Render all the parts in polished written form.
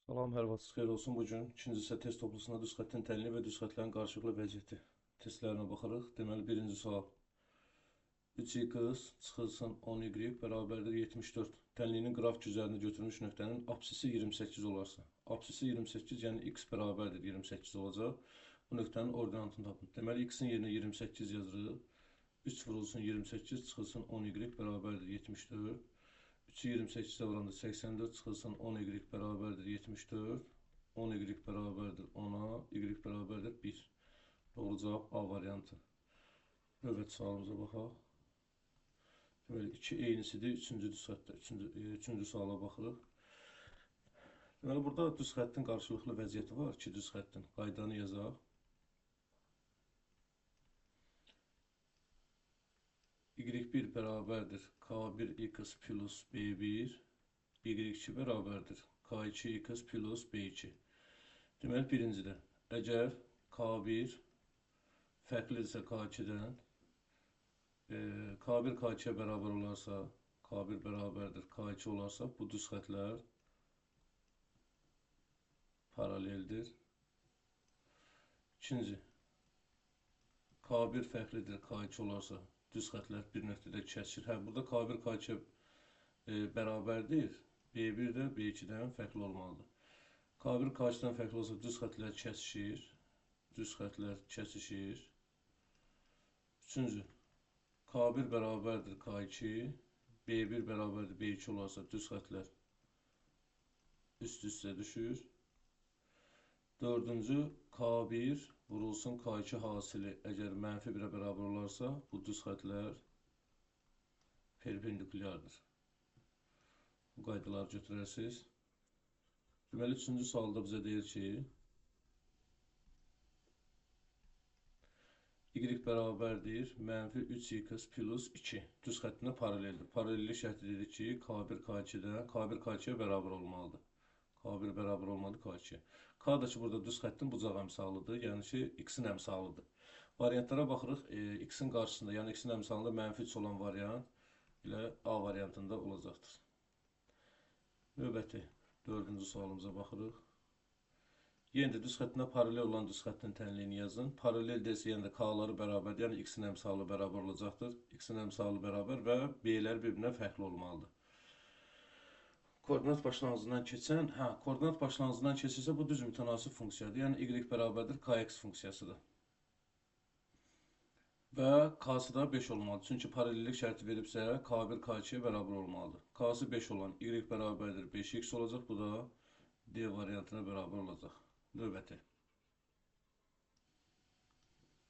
Salam, hər vaxtınız xeyir olsun. Bu gün ikinci hissə test toplusunda düz xəttin tənliyi və düz xətlərin qarşılıqlı vəziyyəti testlərinə baxırıq. Deməli, birinci sual. 3x çıxılsın 10y bərabərdir 74. Tənliyinin qrafik üzərində götürmüş nöqtənin apsisi 28 olarsa. Apsisi 28, yəni x bərabərdir 28 olacaq. Bu nöqtənin ordinatını tapın. Deməli, x-in yerinə 28 yazırıq. 3 vurulsun 28 çıxılsın 10y bərabərdir 74. 3'ü 28'e vuranda 84 çıxılsın 10y bərabərdir 74. 10y bərabərdir 10'a, y bərabərdir 1. Doğru cavab A variantı. Növbəti sualımıza baxaq. Deməli, 2 eynisidir. Üçüncü suala baxırıq. Deməli, burada düz xəttin qarşılıqlı vəziyyəti var. 2 düz xəttin. Qaydanı yazaq. Y1 bərabərdir K1x plus B1, Y2 bərabərdir K2x plus B2. Deməli, birincidə, əgər K1 fərqlidirsə K2-dən, K1 K2-yə bərabər olarsa, K1 bərabərdir K2 olarsa, bu düz xətlər paraleldir. İkinci, K1 fərqlidir K2 olarsa, düz xətlər bir nöqtədə kəsir. Burada K1 K2 bərabərdir. B1 də B2-dən fərqli olmalıdır. K1 K2-dən fərqli olsa düz xətlər kəsişir. Düz xətlər kəsişir. Üçüncü, K1 bərabərdir K2, B1 bərabərdir B2 olarsa düz xətlər üst-üstə düşür. Dördüncü, K1 vurulsun K2 hasili əgər mənfi 1-ə bərabər olarsa, bu düz xətlər perpendikulyardır. Bu qaydaları götürərsiniz. Deməli, üçüncü sualda bizə deyir ki, y bərabərdir mənfi 3x plus 2. Düz xəttinə paraleldir. Paralellik şərti dedik ki, K1 K2-yə bərabər olmalıdır. K1 bərabər olmalı K2. K da ki, burada düz xəttin bucaq əmsalıdır. Yəni ki, x-in əmsalıdır. Variantlara baxırıq. X-in qarşısında, yəni x-in əmsalında mənfi 3 olan variant ilə A variantında olacaqdır. Növbəti 4-cü sualımıza baxırıq. Yenə də düz xəttinə paralel olan düz xəttin tənliyini yazın. Paralel desə, yəni də K-ları bərabərdir. Yəni x-in əmsalı bərabər olacaqdır. X-in əmsalı bərabər və B-lər bir-birinə fərqli olmalıdır. Koordinat başlanğıcından keçən, koordinat başlanğıcından keçirsə bu düz mütənasib funksiyadır. Yəni y bərabərdir kx funksiyasıdır. Və k-sı da 5 olmalıdır. Çünki paralellik şərti veribsə k1 k2-yə bərabər olmalıdır. K-sı 5 olan y bərabərdir 5x olacaq. Bu da D variantına bərabər olacaq. Növbəti.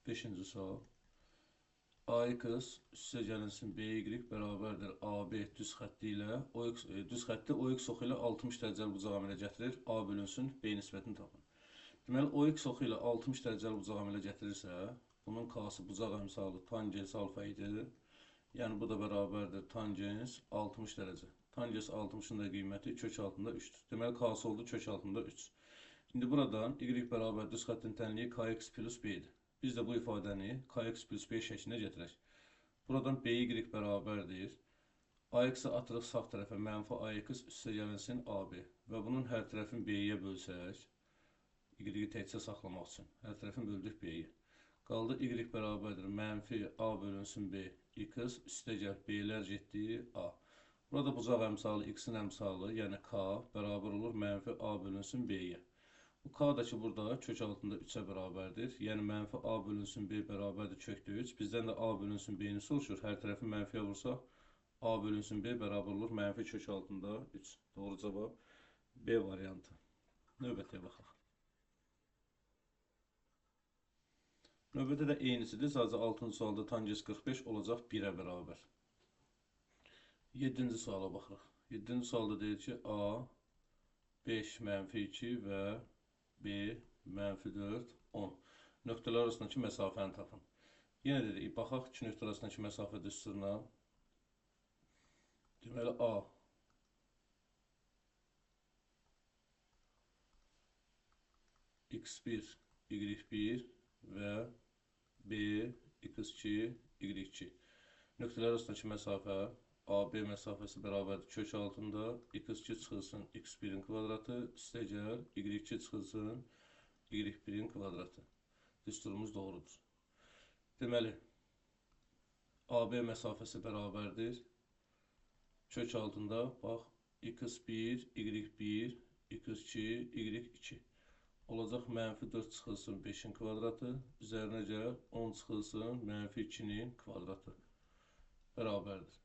5-ci sual. AX üstə gəlinsin BY bərabərdir AB düz xətti ilə düz xətti OX oxu ilə 60 dərəcəli bucaq əmələ gətirir. A bölünsün B nisbətini tapın. Deməli, OX oxu ilə 60 dərəcəli bucaq əmələ gətirirsə, bunun K-sı bucaq əmsalı tangens alfa idi. Yəni, bu da bərabərdir tangens 60 dərəcə. Tangens 60-ın da qiyməti kök altında 3-dür. Deməli, K-sı oldu kök altında 3. İndi buradan Y bərabər düz xəttin tənliyi KX plus B-dir. Biz də bu ifadəni kx plus b şəklinə gətirək. Buradan by bərabərdir. AX-ı atırıq sağ tərəfə mənfi AX üstə gəlinsin AB. Və bunun hər tərəfin B-yə bölsək, y-i təkcə saxlamaq üçün. Hər tərəfin böldük B-yə. Qaldı y bərabərdir mənfi A bölünsün B. X üstə gəl B-lər getdi A. Burada bucaq əmsalı x-in əmsalı, yəni K bərabər olur mənfi A bölünsün B-yə. Bu K da ki, burada kök altında 3-ə bərabərdir. Yəni, mənfi A bölünsün B bərabərdir kökdə 3. Bizdən də A bölünsün B-ni soruşur. Hər tərəfi mənfiyə vursaq, A bölünsün B bərabər olur mənfi kök altında 3. Doğru cavab B variantı. Növbətiyə baxaq. Növbədə də eynisidir. Sadəcə 6-cı sualda tangens 45 olacaq 1-ə bərabər. 7-ci suala baxırıq. 7-ci sualda deyir ki, A 5 mənfi 2 və B mənfi 4, 10. Nöqtələr arasındakı məsafəni tapın. Yenə dedik, baxaq 2 nöqtə arasındakı məsafə düsturuna. Deməli, A x1, y1 və B x2, y2. Nöqtələr arasındakı məsafə AB məsafəsi bərabərdir kök altında x2 çıxılsın x1-in kvadratı üstə gəl y2 çıxılsın y1-in kvadratı. Düsturumuz doğrudur. Deməli, AB məsafəsi bərabərdir kök altında bax x1, y1, x2, y2 olacaq mənfi 4 çıxılsın 5-in kvadratı üzərinə gəl 10 çıxılsın mənfi 2-nin kvadratı bərabərdir.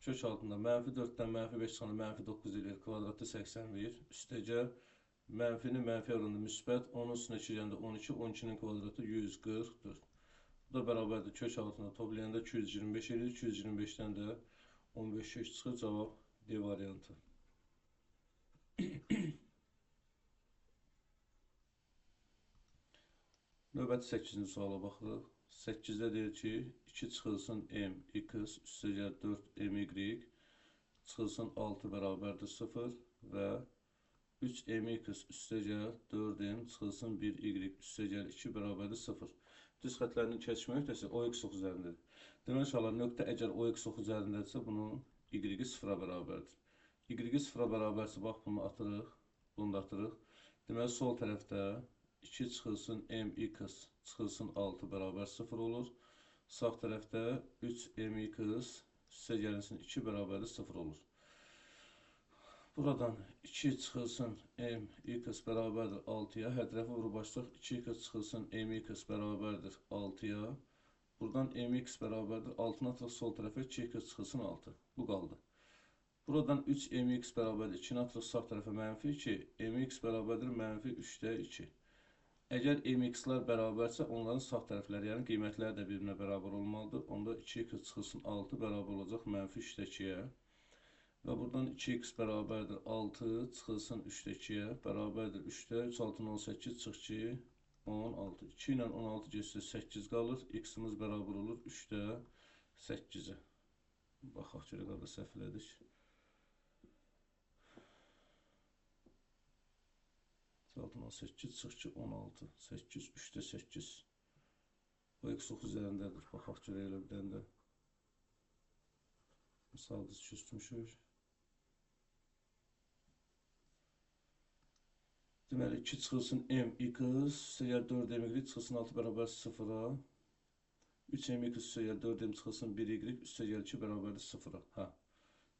Kök altında mənfi 4-dən mənfi 5 çıxanda mənfi 9 edir, kvadratı 81, üstə gəl, mənfinin mənfi oranında müsbət, onun üstünə 2 gəndə 12, 12-nin kvadratı 144. Bu da bərabərdir, kök altında toplayanda 225 edir, 225-dən də 15 kök çıxır, cavab D variantı. Növbəti 8-ci suala baxırıq. 8-də deyir ki, 2 çıxılsın m, x, üstə gəl 4 my, çıxılsın 6 bərabərdir 0 və 3 mx üstə gəl 4m, çıxılsın 1 y, üstə gəl 2 bərabərdir 0. Düz xətlərinin keçmə nöqtəsi OX ox üzərindədir. Demək olar, nöqtə əgər OX ox üzərindədirsə, bunun y-i 0-a bərabərdir. Y-i 0-a bərabərsə, bax, bunu atırıq, bunu da atırıq. Deməli, sol tərəfdə 2 çıxılsın mx çıxılsın 6 bərabər 0 olur. Sağ tərəfdə 3 mx üstə gəlinsin 2 bərabərdir 0 olur. Buradan 2 çıxılsın mx bərabərdir 6-ya. Hər tərəfə vurub başlayaq. 2x çıxılsın mx bərabərdir 6-ya. Buradan mx bərabərdir 6-nı atırıq sol tərəfə 2x çıxılsın 6. Bu qaldı. Buradan 3 mx bərabərdir 2-ni atırıq sağ tərəfə mənfi 2. Mx bərabərdir mənfi 3-də 2. Əgər mx-lər bərabərsə, onların sağ tərəfləri, yəni qiymətləri də birbirine bərabər olmalıdır. Onda 2x çıxılsın 6 bərabər olacaq mənfi 3-də 2-yə. Və buradan 2x bərabərdir 6 çıxılsın 3-də 2-yə. Bərabərdir 3-də 3, 6, 18 çıx ki 16. 2 ilə 16 geçsə 8 qalır. X-imiz bərabər olur 3-də 8-ə. Baxaq ki, qədər səhv elədik. Altından 8 çıx ki 16, 8, 3-də 8. Bu x ox üzərindədir. Baxaq görək elə bir dənə də. Misal düz küstmüşük. Deməli 2 çıxılsın mx, üstəgəl 4my çıxılsın 6 bərabər 0-a. 3mx üstəgəl 4m çıxılsın 1y, üstəgəl 2 bərabərdir 0-a. Hə.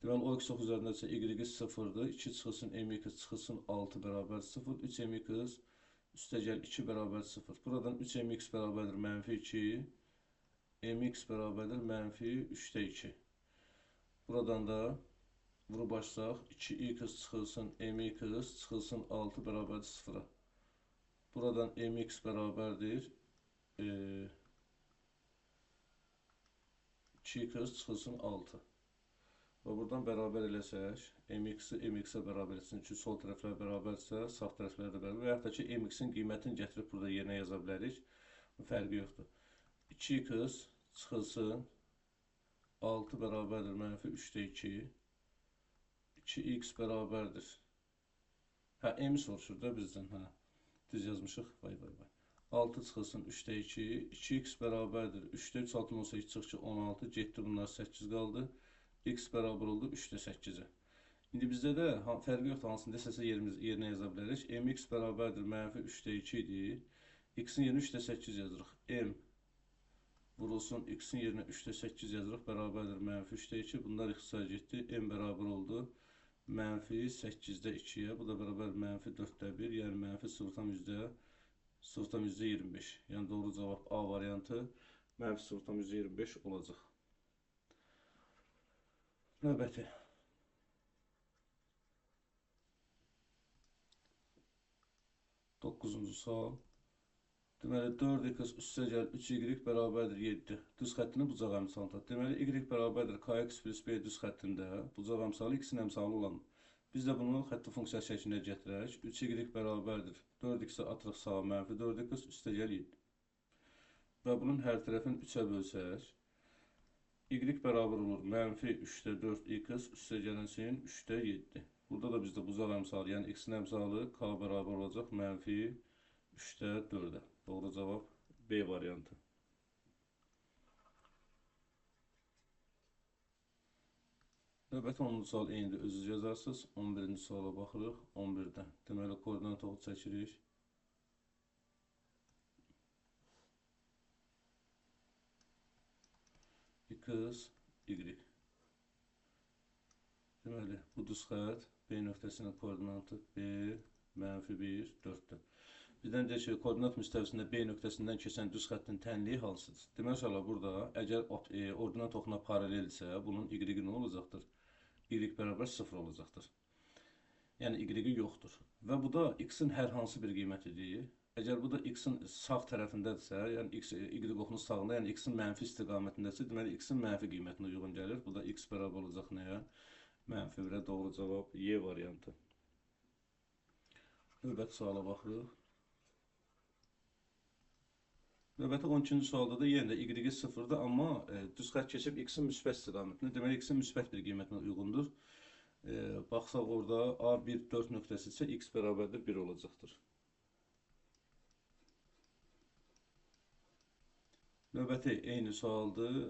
Deməli, o x ox üzərindədirsə y 0-dır. 2 çıxılsın mx çıxılsın 6 bərabər 0. 3 mx üstəgəl 2 bərabər 0. Buradan 3 mx bərabərdir mənfi 2. Mx bərabərdir mənfi 3-də 2. Buradan da vurub başlayaq. 2x çıxılsın mx çıxılsın 6 bərabərdir 0-a. Buradan mx bərabərdir 2x çıxılsın 6. Və buradan bərabər eləsək, mx-i mx-ə bərabər etsin ki, sol tərəflər bərabərsə, sağ tərəflər də bərabər. Və yaxud da ki, mx-in qiymətini gətirib burada yerinə yaza bilərik. Fərqi yoxdur. 2x çıxılsın 6 bərabərdir mənfi 3-də 2. 2x bərabərdir. Hə, m soruşur da bizdən. Hə, düz yazmışıq. Vay. 6 çıxılsın 3-də 2. 2x bərabərdir 3-də 3, 6, 18 çıx ki 16. Getdi bunlar 8 qaldı. X bərabər oldu 3-də 8-ə. İndi bizdə də fərqi yoxdur, hansını desəsə yerinə yaza bilərik. Mx bərabərdir mənfi 3-də 2 idi. X-in yerinə 3-də 8 yazırıq. M vurulsun X-in yerinə 3-də 8 yazırıq. Bərabərdir mənfi 3-də 2. Bunlar ixtisar getdi. M bərabər oldu mənfi 8-də 2-yə. Bu da bərabər mənfi 4-də 1. Yəni mənfi 0,25. Yəni doğru cavab A variantı mənfi 0,25 olacaq. Növbəti. Doqquzuncu sual. Deməli, 4x üstə gəl 3y bərabərdir 7. Düz xəttini bucaq əmsalı tap. Deməli, y bərabərdir kx plus b düz xəttində bucaq əmsalı x-in əmsalı olan. Biz də bunu xətti funksiya şəklində gətirək. 3y bərabərdir 4x-ə atırıq sağa mənfi 4x üstə gəl 7. Və bunun hər tərəfini 3-ə bölsək. Y bərabər olur mənfi 3-də 4x üstə gəlinsin 3-də 7. Burada da bizdə bucaq əmsalı, yəni x-in əmsalı k bərabər olacaq mənfi 3-də 4-ə. Doğru cavab B variantı. Növbəti 10-cu sual eynidir, özünüz yazarsınız. 11-ci suala baxırıq. 11-dən. Deməli, koordinat oxu çəkirik. X, Y. Deməli, bu düz xətt B nöqtəsinin koordinatı B, -1, 4-dür. Bizdən deyir ki, koordinat müstəvisində B nöqtəsindən keçən düz xəttin tənliyi hansıdır? Demək olar, burada əgər ordinat oxuna paraleldirsə, bunun Y nə olacaqdır? Y bərabər 0 olacaqdır. Yəni Y yoxdur. Və bu da X-in hər hansı bir qiymətidir. Əgər bu da X-in sağ tərəfindədirsə, yəni Y oxunun sağında, yəni X-in mənfi istiqamətindəsə, deməli X-in mənfi qiymətinə uyğun gəlir. Bu da X bərabər olacaq nəyə? -1-ə. Doğru cavab Y variantı. Növbəti suala baxırıq. Növbəti 12-ci sualda da yenə də Y 0-dır, amma düz xətt keçib X-in müsbət istiqamətinə, deməli X-in müsbət bir qiymətinə uyğundur. Baxsaq orada A1, 4 nöqtəsi isə X bərabərdir 1 olacaqdır. Növbəti eyni sualdır.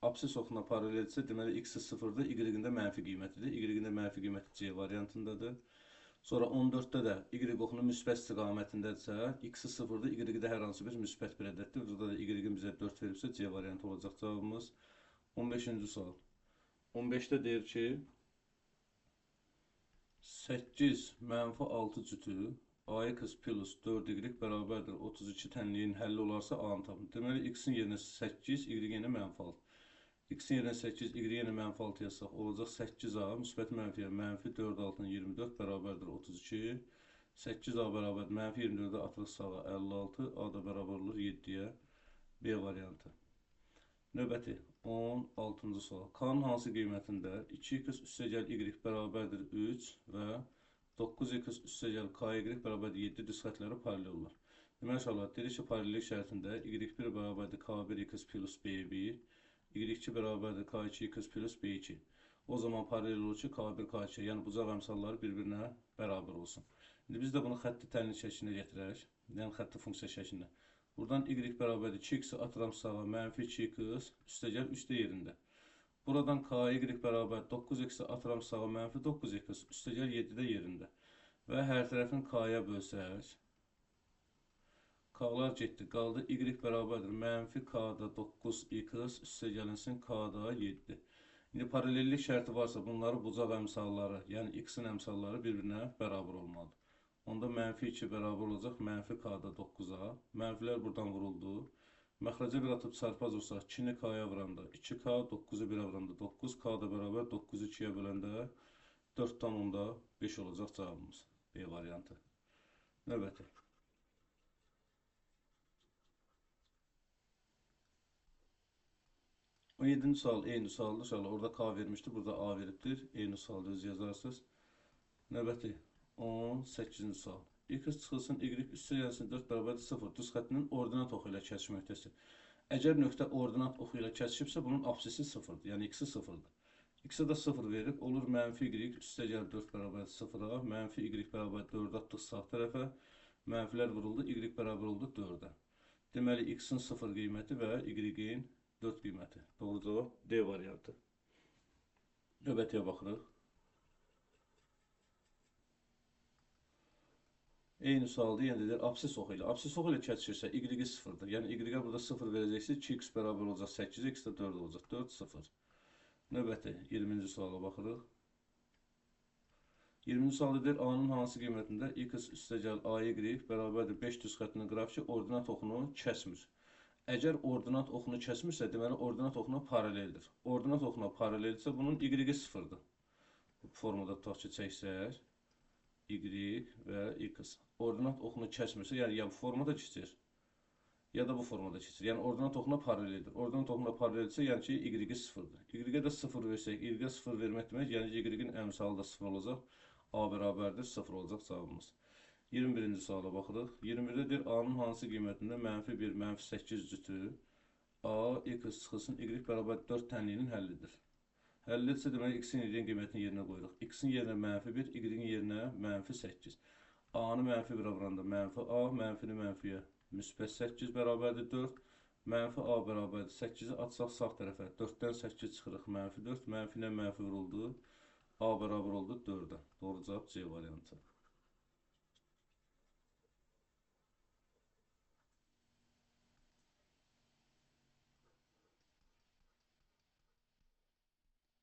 Absis oxuna paraleldirsə, deməli X 0-dır, Y-in də mənfi qiymətidir. Y-in də mənfi qiyməti C variantındadır. Sonra 14-də də Y oxunun müsbət istiqamətindədirsə, X 0-dır, Y-də hər hansı bir müsbət bir ədəddir. Burada da Y-in bizə 4 veribsə, C variantı olacaq cavabımız. 15-ci sual. 15-də deyir ki, 8 -6 cütü AX plus 4Y bərabərdir 32 tənliyin həlli olarsa A-nı tapın. Deməli, X-in yerinə 8, Y-nə -6. X-in yerinə 8, Y-nə -6 yazsaq, olacaq 8A, müsbət mənfiyə -4 altın 24 bərabərdir 32. 8A bərabər -24-də atırıq sağa 56, A da bərabər olur 7-yə. B variantı. Növbəti 16-cı sual. K-nın hansı qiymətində 2x üstəgəl Y bərabərdir 3 və 9x üstəgəl KY bərabərdir 7 düz xətləri paralel olur. Demək olar, dedik ki, paralellik şərtində Y1 bərabərdir K1x plus B1, Y2 bərabərdir K2x plus B2. O zaman paralel olur ki, K1, K2, yəni bucaq əmsalları bir-birinə bərabər olsun. İndi biz də bunu xətti tənlik şəklinə gətirək, yəni xətti funksiya şəklində. Buradan Y bərabərdir 2x atıram sağa, -2x üstəgəl 3-də yerində. Buradan KY bərabər 9x atıram sağa, -9x üstəgəl 7-də yerində. Və hər tərəfin K-ya bölsək, K-lar getdi, qaldı Y bərabərdir -K-da 9x üstəgəlinsin K-da 7. İndi paralellik şərti varsa, bunları bucaq əmsalları, yəni X-in əmsalları bir-birinə bərabər olmalıdır. Onda -2 bərabər olacaq -K-da 9-a. Mənfilər buradan vuruldu. Məxrəcə bir atıb çarpaz olsaq, 2-ni K-ya vuranda 2K, 9-u 1-ə vuranda 9, K da bərabər 9-u 2-yə böləndə 4,5 olacaq cavabımız. B variantı. Növbəti. O 7-ci sual eyni sualdır. İnşallah orada K vermişdir, burada A veribdir. Eyni sualda öz yazarsınız. Növbəti 18-ci sual. X çıxılsın, Y üstəgəlsin 4 bərabərdir 0. Düz xəttinin ordinat oxu ilə kəsiş nöqtəsi. Əgər nöqtə ordinat oxu ilə kəsişibsə, bunun absisi 0-dır, yəni X-i 0-dır. X-ə də 0 verib, olur -Y üstəgəl 4 bərabərdir 0-a, -Y bərabər 4 atdıq sağ tərəfə, mənfilər vuruldu, Y bərabər oldu 4-ə. Deməli, X-in 0 qiyməti və Y-in 4 qiyməti. Doğru cavab D variantı. Növbətiyə baxırıq. Eyni sualda yenə deyir, absis oxu ilə. Absis oxu ilə kəsişirsə, Y 0-dır. Yəni, Y-ə burada 0 verəcəksiniz, 2x bərabər olacaq 8x də 4 olacaq. 4, 0. Növbəti 20-ci suala baxırıq. 20-ci sualda deyir, A-nın hansı qiymətində X üstəgəl AY bərabərdir 5 düz xəttinin qrafiki ordinat oxunu kəsmir. Əgər ordinat oxunu kəsmirsə, deməli, ordinat oxuna paraleldir. Ordinat oxuna paraleldirsə, bunun Y 0-dır. Bu formada tutaq ki, çəksək. Y və X. Ordinat oxunu kəsmirsə, yəni ya bu formada keçir, ya da bu formada keçir. Yəni ordinat oxuna paraleldir. Ordinat oxuna paraleldirsə, yəni ki, Y 0-dır. Y-ə də 0 versək, Y-ə 0 vermək demək, yəni Y-in əmsalı da 0 olacaq. A bərabərdir, 0 olacaq cavabımız. 21-ci suala baxırıq. 21-də deyir, A-nın hansı qiymətində -1, -8 cütü A, X çıxılsın, Y bərabər 4 tənliyinin həllidir. Həll etsə, deməli, X-in Y-in qiymətini yerinə qoyuruq. X-in yerinə -1, Y-in yerinə -8. A-nı -1-ə vuranda -A, mənfini mənfiyə müsbət 8 bərabərdir 4. Mənfi A bərabərdir 8-i atsaq sağ tərəfə. 4-dən 8 çıxırıq, mənfi 4. Mənfi ilə mənfi vuruldu. A bərabər oldu 4-ə. Doğru cavab C variantı.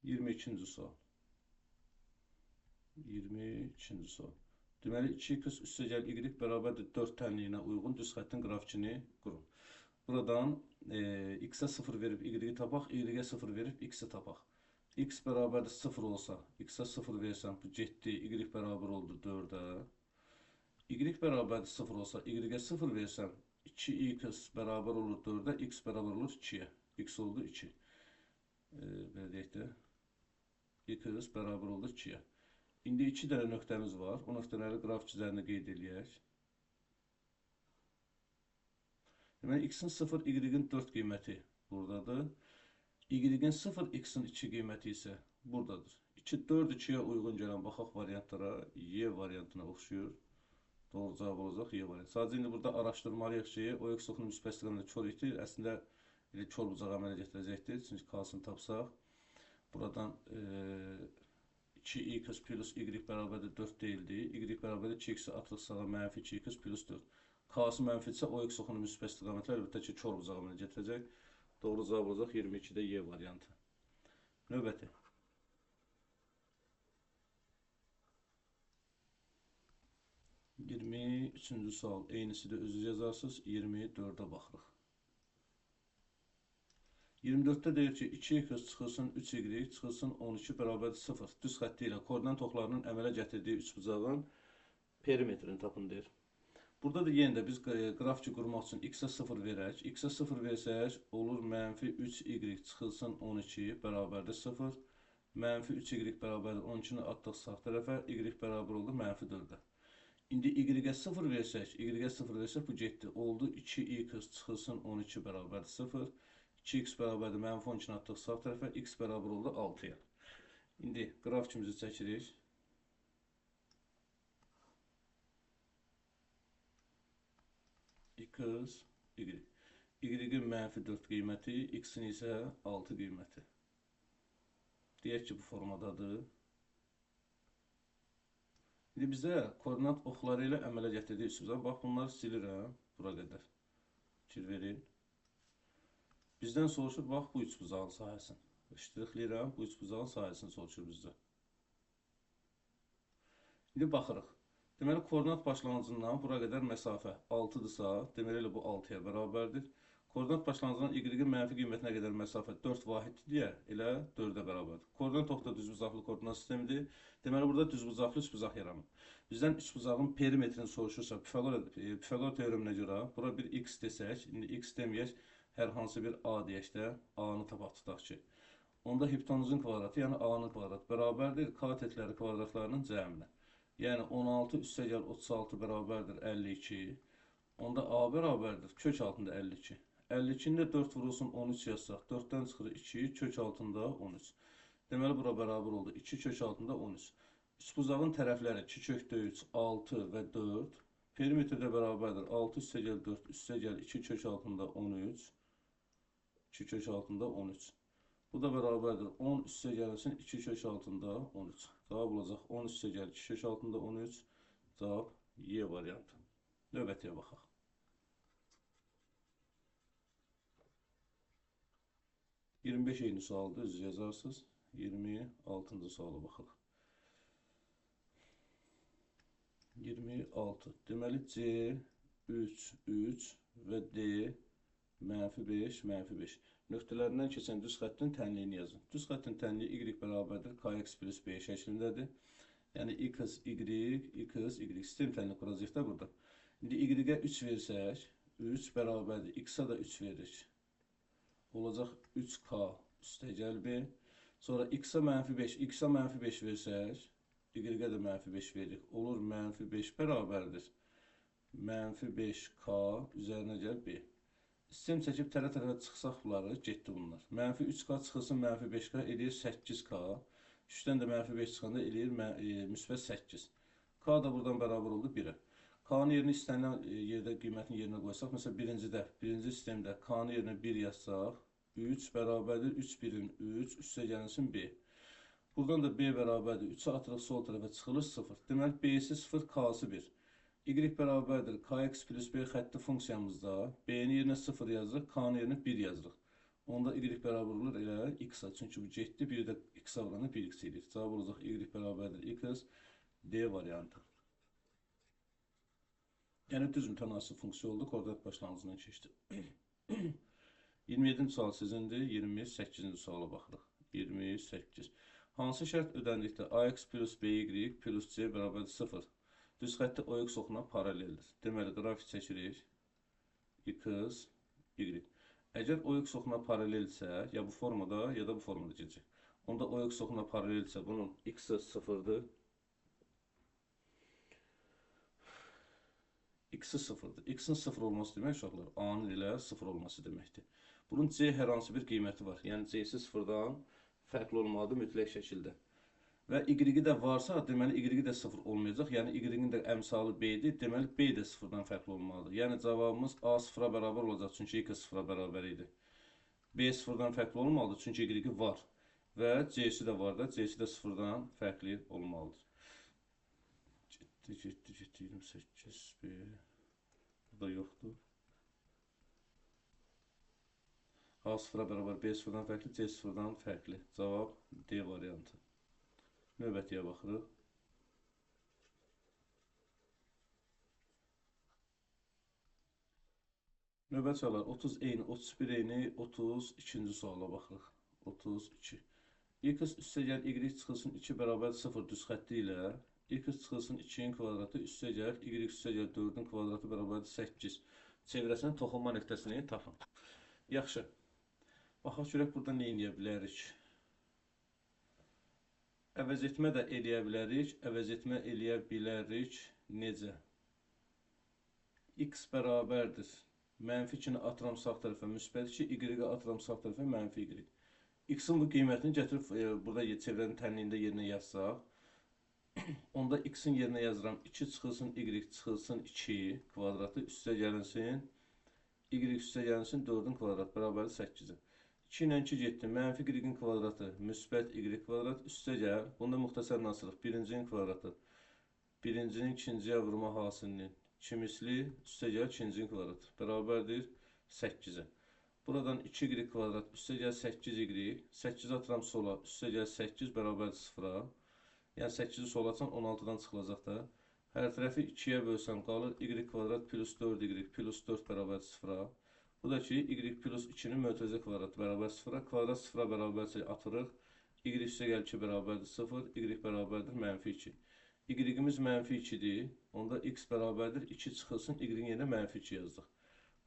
Yirmi ikinci sual. 22-ci sual. Deməli 2x üstəgəl y bərabərdir 4 tənliyinə uyğun düz xəttin qrafikini qurun. Buradan x-ə 0 verib y-i tapaq, y-ə 0 verib x-i tapaq. X bərabərdir 0 olsa, x-ə 0 versən, bu getdi, y bərabər oldu 4-ə. Y bərabərdir 0 olsa, y-ə 0 versən, 2x bərabər olur 4-ə, x bərabər olur 2-yə. X oldu 2. Belə deyək də, x bərabər olur 2-yə. İndi 2 dənə nöqtəmiz var. O nöqtələri qrafik üzərində qeyd edək. Deməli, x-in 0, y-in 4 qiyməti buradadır. Y-in 0, x-in 2 qiyməti isə buradadır. 4 2-yə uyğun gələn baxaq variantlara, Y variantına oxşuyur. Doğru cavab olacaq Y variantı. Sadəcə indi burada araşdırmalıyıq ki, o x oxunun müsbət istiqamətində kör etdir. Əslində elə kör bucağı əmələ gətirəcəkdir. Çünki k-sını tapsaq, buradan 2x plus y bərabərdir 4 deyildi. Y bərabərdir 2x-i atırıq sağa mənfi 2x plus 4. K-sı mənfidirsə o x oxunun müsbət istiqamətlə əlbəttə ki, kör bucağı əmələ gətirəcək. Doğru cavab olacaq 22-də Y variantı. Növbəti. 23-cü sual. Eynisi də özünüz yazarsınız. 24-ə baxırıq. 24-də deyir ki, 2x çıxılsın 3y çıxılsın 12 bərabərdir 0. Düz xətti ilə koordinat oxlarının əmələ gətirdiyi üçbucağın perimetrini tapın deyir. Burada da yenə də biz qrafiki qurmaq üçün x-ə 0 verək. X-ə 0 versək, olur mənfi 3y çıxılsın 12 bərabərdir 0. Mənfi 3y bərabərdir 12-ni atdıq sağ tərəfə, y bərabər oldu mənfi 4-ə. İndi y-ə 0 versək, bu getdi. Oldu 2x çıxılsın 12 bərabərdir 0. 2x bərabərdir mənfi 12-ni atdıq sağ tərəfə, x bərabər oldu 6-ya. İndi qrafikimizi çəkirik. X, y. Y-in mənfi 4 qiyməti, x-in isə 6 qiyməti. Deyək ki, bu formadadır. İndi bizə koordinat oxları ilə əmələ gətirdiyi üçbucaq. Bax, bunları silirəm. Bura qədər. Fikir verin. Bizdən soruşur, bax, bu üçbucağın sahəsini. İştiriləyirəm, bu üçbucağın sahəsini soruşur bizdə. İndi baxırıq. Deməli, koordinat başlanğıcından bura qədər məsafə 6-dırsa, deməli elə bu 6-ya bərabərdir. Koordinat başlanğıcından y-in mənfi qiymətinə qədər məsafə 4 vahiddir deyə, elə 4-ə bərabərdir. Koordinat oxda düzbucaqlı koordinat sistemidir. Deməli, burada düzbucaqlı üçbucaq yaranır. Bizdən üçbucağın perimetrini soruşursa, Pifagor teoreminə görə, bura bir x desək, indi x deməyək, hər hansı bir a deyək də, a-nı tapaq tutaq ki. Onda hipotenuzun kvadratı, yəni a-nın kvadratı bərabərdir katetləri kvadratlarının cəminə. Yəni 16 üstəgəl 36 bərabərdir 52. Onda a bərabərdir kök altında 52. 52-ni də 4 vurulsun 13 yazsaq, 4-dən çıxır 2, kök altında 13. Deməli, bura bərabər oldu 2 kök altında 13. Üçbucağın tərəfləri 2 kökdə 3, 6 və 4. Perimetrdə bərabərdir 6 üstəgəl 4 üstəgəl 2 kök altında 13. 2 kök altında 13. Bu da bərabərdir 10 üstəgəlsin 2 kök altında 13. Cavab olacaq 10 üstəgəl 2 kök altında 13. Cavab Y variantı. Növbətiyə baxaq. 25 eyni sualdır, özünüz yazarsınız. 26-cı suala baxaq. 26. Deməli C 3, 3 və D mənfi 5, mənfi 5. Nöqtələrindən keçən düz xəttin tənliyini yazın. Düz xəttin tənliyi y bərabərdir kx plus b şəklindədir. Yəni x, y. Sistem tənliyi quracaq da burada. İndi y-ə 3 versək, 3 bərabərdir. X-a da 3 veririk. Olacaq 3k üstəgəl b. Sonra x-a mənfi 5. X-a mənfi 5 versək, y-ə də mənfi 5 veririk. Olur mənfi 5 bərabərdir. Mənfi 5k üzərinə gəl b. Sistem çəkib tərə-tərəfə çıxsaq bunları, getdi bunlar. Mənfi 3k çıxılsın mənfi 5k eləyir 8k. 3-dən də mənfi 5 çıxanda eləyir müsbət 8. K da buradan bərabər oldu 1-ə. K-nın yerini istənilən yerdə qiymətin yerinə qoysaq, məsələn, birinci sistemdə K-nın yerinə 1 yazsaq, 3 bərabərdir 3 birin 3, üstə gəlinsin B. Buradan da B bərabərdir 3'ü atırıq sol tərəfə çıxılır 0. Deməli, B-si 0, K-sı 1. Y bərabərdir Kx plus B xətti funksiyamızda B-nin yerinə 0 yazırıq, K-nın yerinə 1 yazırıq. Onda Y bərabər olur elə X-a, çünki bu getdi, biri də X-a vuranı 1X edir. Cavab olacaq Y bərabərdir X, D variantı. Yəni düz mütənasib funksiya oldu, koordinat başlanğıcından keçdi. 27-ci sual sizindir, 28-ci suala baxırıq. 28. Hansı şərt ödəndikdə AX plus BY plus C bərabər 0? Düz xətti OX oxuna paraleldir. Deməli, qrafik çəkirik. X, Y. Əgər OX oxuna paralelsə, ya bu formada, ya da bu formada gedəcək. Onda OX oxuna paralelsə, bunun X-i 0'dır. X-i 0'dır. X-in 0 olması demək, uşaqlar, A-nın ilə 0 olması deməkdir. Bunun C hər hansı bir qiyməti var. Yəni, C-si 0'dan fərqli olmalıdır mütləq şəkildə. Və Y-i də varsa, deməli, Y-i də 0 olmayacaq. Yəni, Y-in də əmsalı B-dir. Deməli, B də 0'dan fərqli olmalıdır. Yəni, cavabımız A 0'a bərabər olacaq, çünki Y 0'a bərabər idi. B 0'dan fərqli olmalıdır, çünki Y var. Və C-si də var da, C-si də 0'dan fərqli olmalıdır. Getdi, 28, B. Bu da yoxdur. A 0'a bərabər B 0'dan fərqli, C 0'dan fərqli. Cavab D variantı. Növbətiyə baxırıq. Növbət suallar 30 eyni, 31 eyni, 32-ci suala baxırıq. 32. X üstəgəl Y çıxılsın 2 bərabər 0 düz xətti ilə X çıxılsın 2'nin kvadratı üstəgəl Y üstəgəl 4'ün kvadratı bərabərdir 8. Çevrəsinin toxunma nöqtəsini tapın. Yaxşı. Baxaq görək burada nə eləyə bilərik? Əvəz etmə də eləyə bilərik. Əvəz etmə eləyə bilərik. Necə? X bərabərdir. Mənfi 2'ni atıram sağ tərəfə müsbət 2, Y-i atıram sağ tərəfə mənfi Y. X-in bu qiymətini gətirib burada çevrənin tənliyində yerinə yazsaq, onda X-in yerinə yazıram 2 çıxılsın Y çıxılsın 2 kvadratı üstə gəlinsin Y üstə gəlinsin 4'ün kvadratı bərabərdir 8'e. 2 ilə 2 getdi. Mənfi Y-in kvadratı müsbət Y kvadrat üstə gəl. Bunda müxtəsər nasırıq. Birincinin kvadratı. Birincinin ikinciyə vurma hasilinin 2 misli üstə gəl 2'nin kvadratı bərabərdir 8'e. Buradan 2Y kvadrat üstə gəl 8Y. 8'i atıram sola üstə gəl 8 bərabərdir 0'a. Yəni 8'i sola atsan 16'dan çıxılacaq da. Hər tərəfi 2'yə bölsəm qalır Y kvadrat plus 4Y plus 4 bərabər 0'a. Bu da ki Y plus 2'nin mötərizə kvadratı bərabər 0'a. Kvadrat 0'a bərabərsə atırıq. Y üstə gəl 2 bərabərdir 0. Y bərabərdir mənfi 2. Y-imiz mənfi 2'dir. Onda X bərabərdir 2 çıxılsın Y-in yerinə mənfi 2 yazdıq.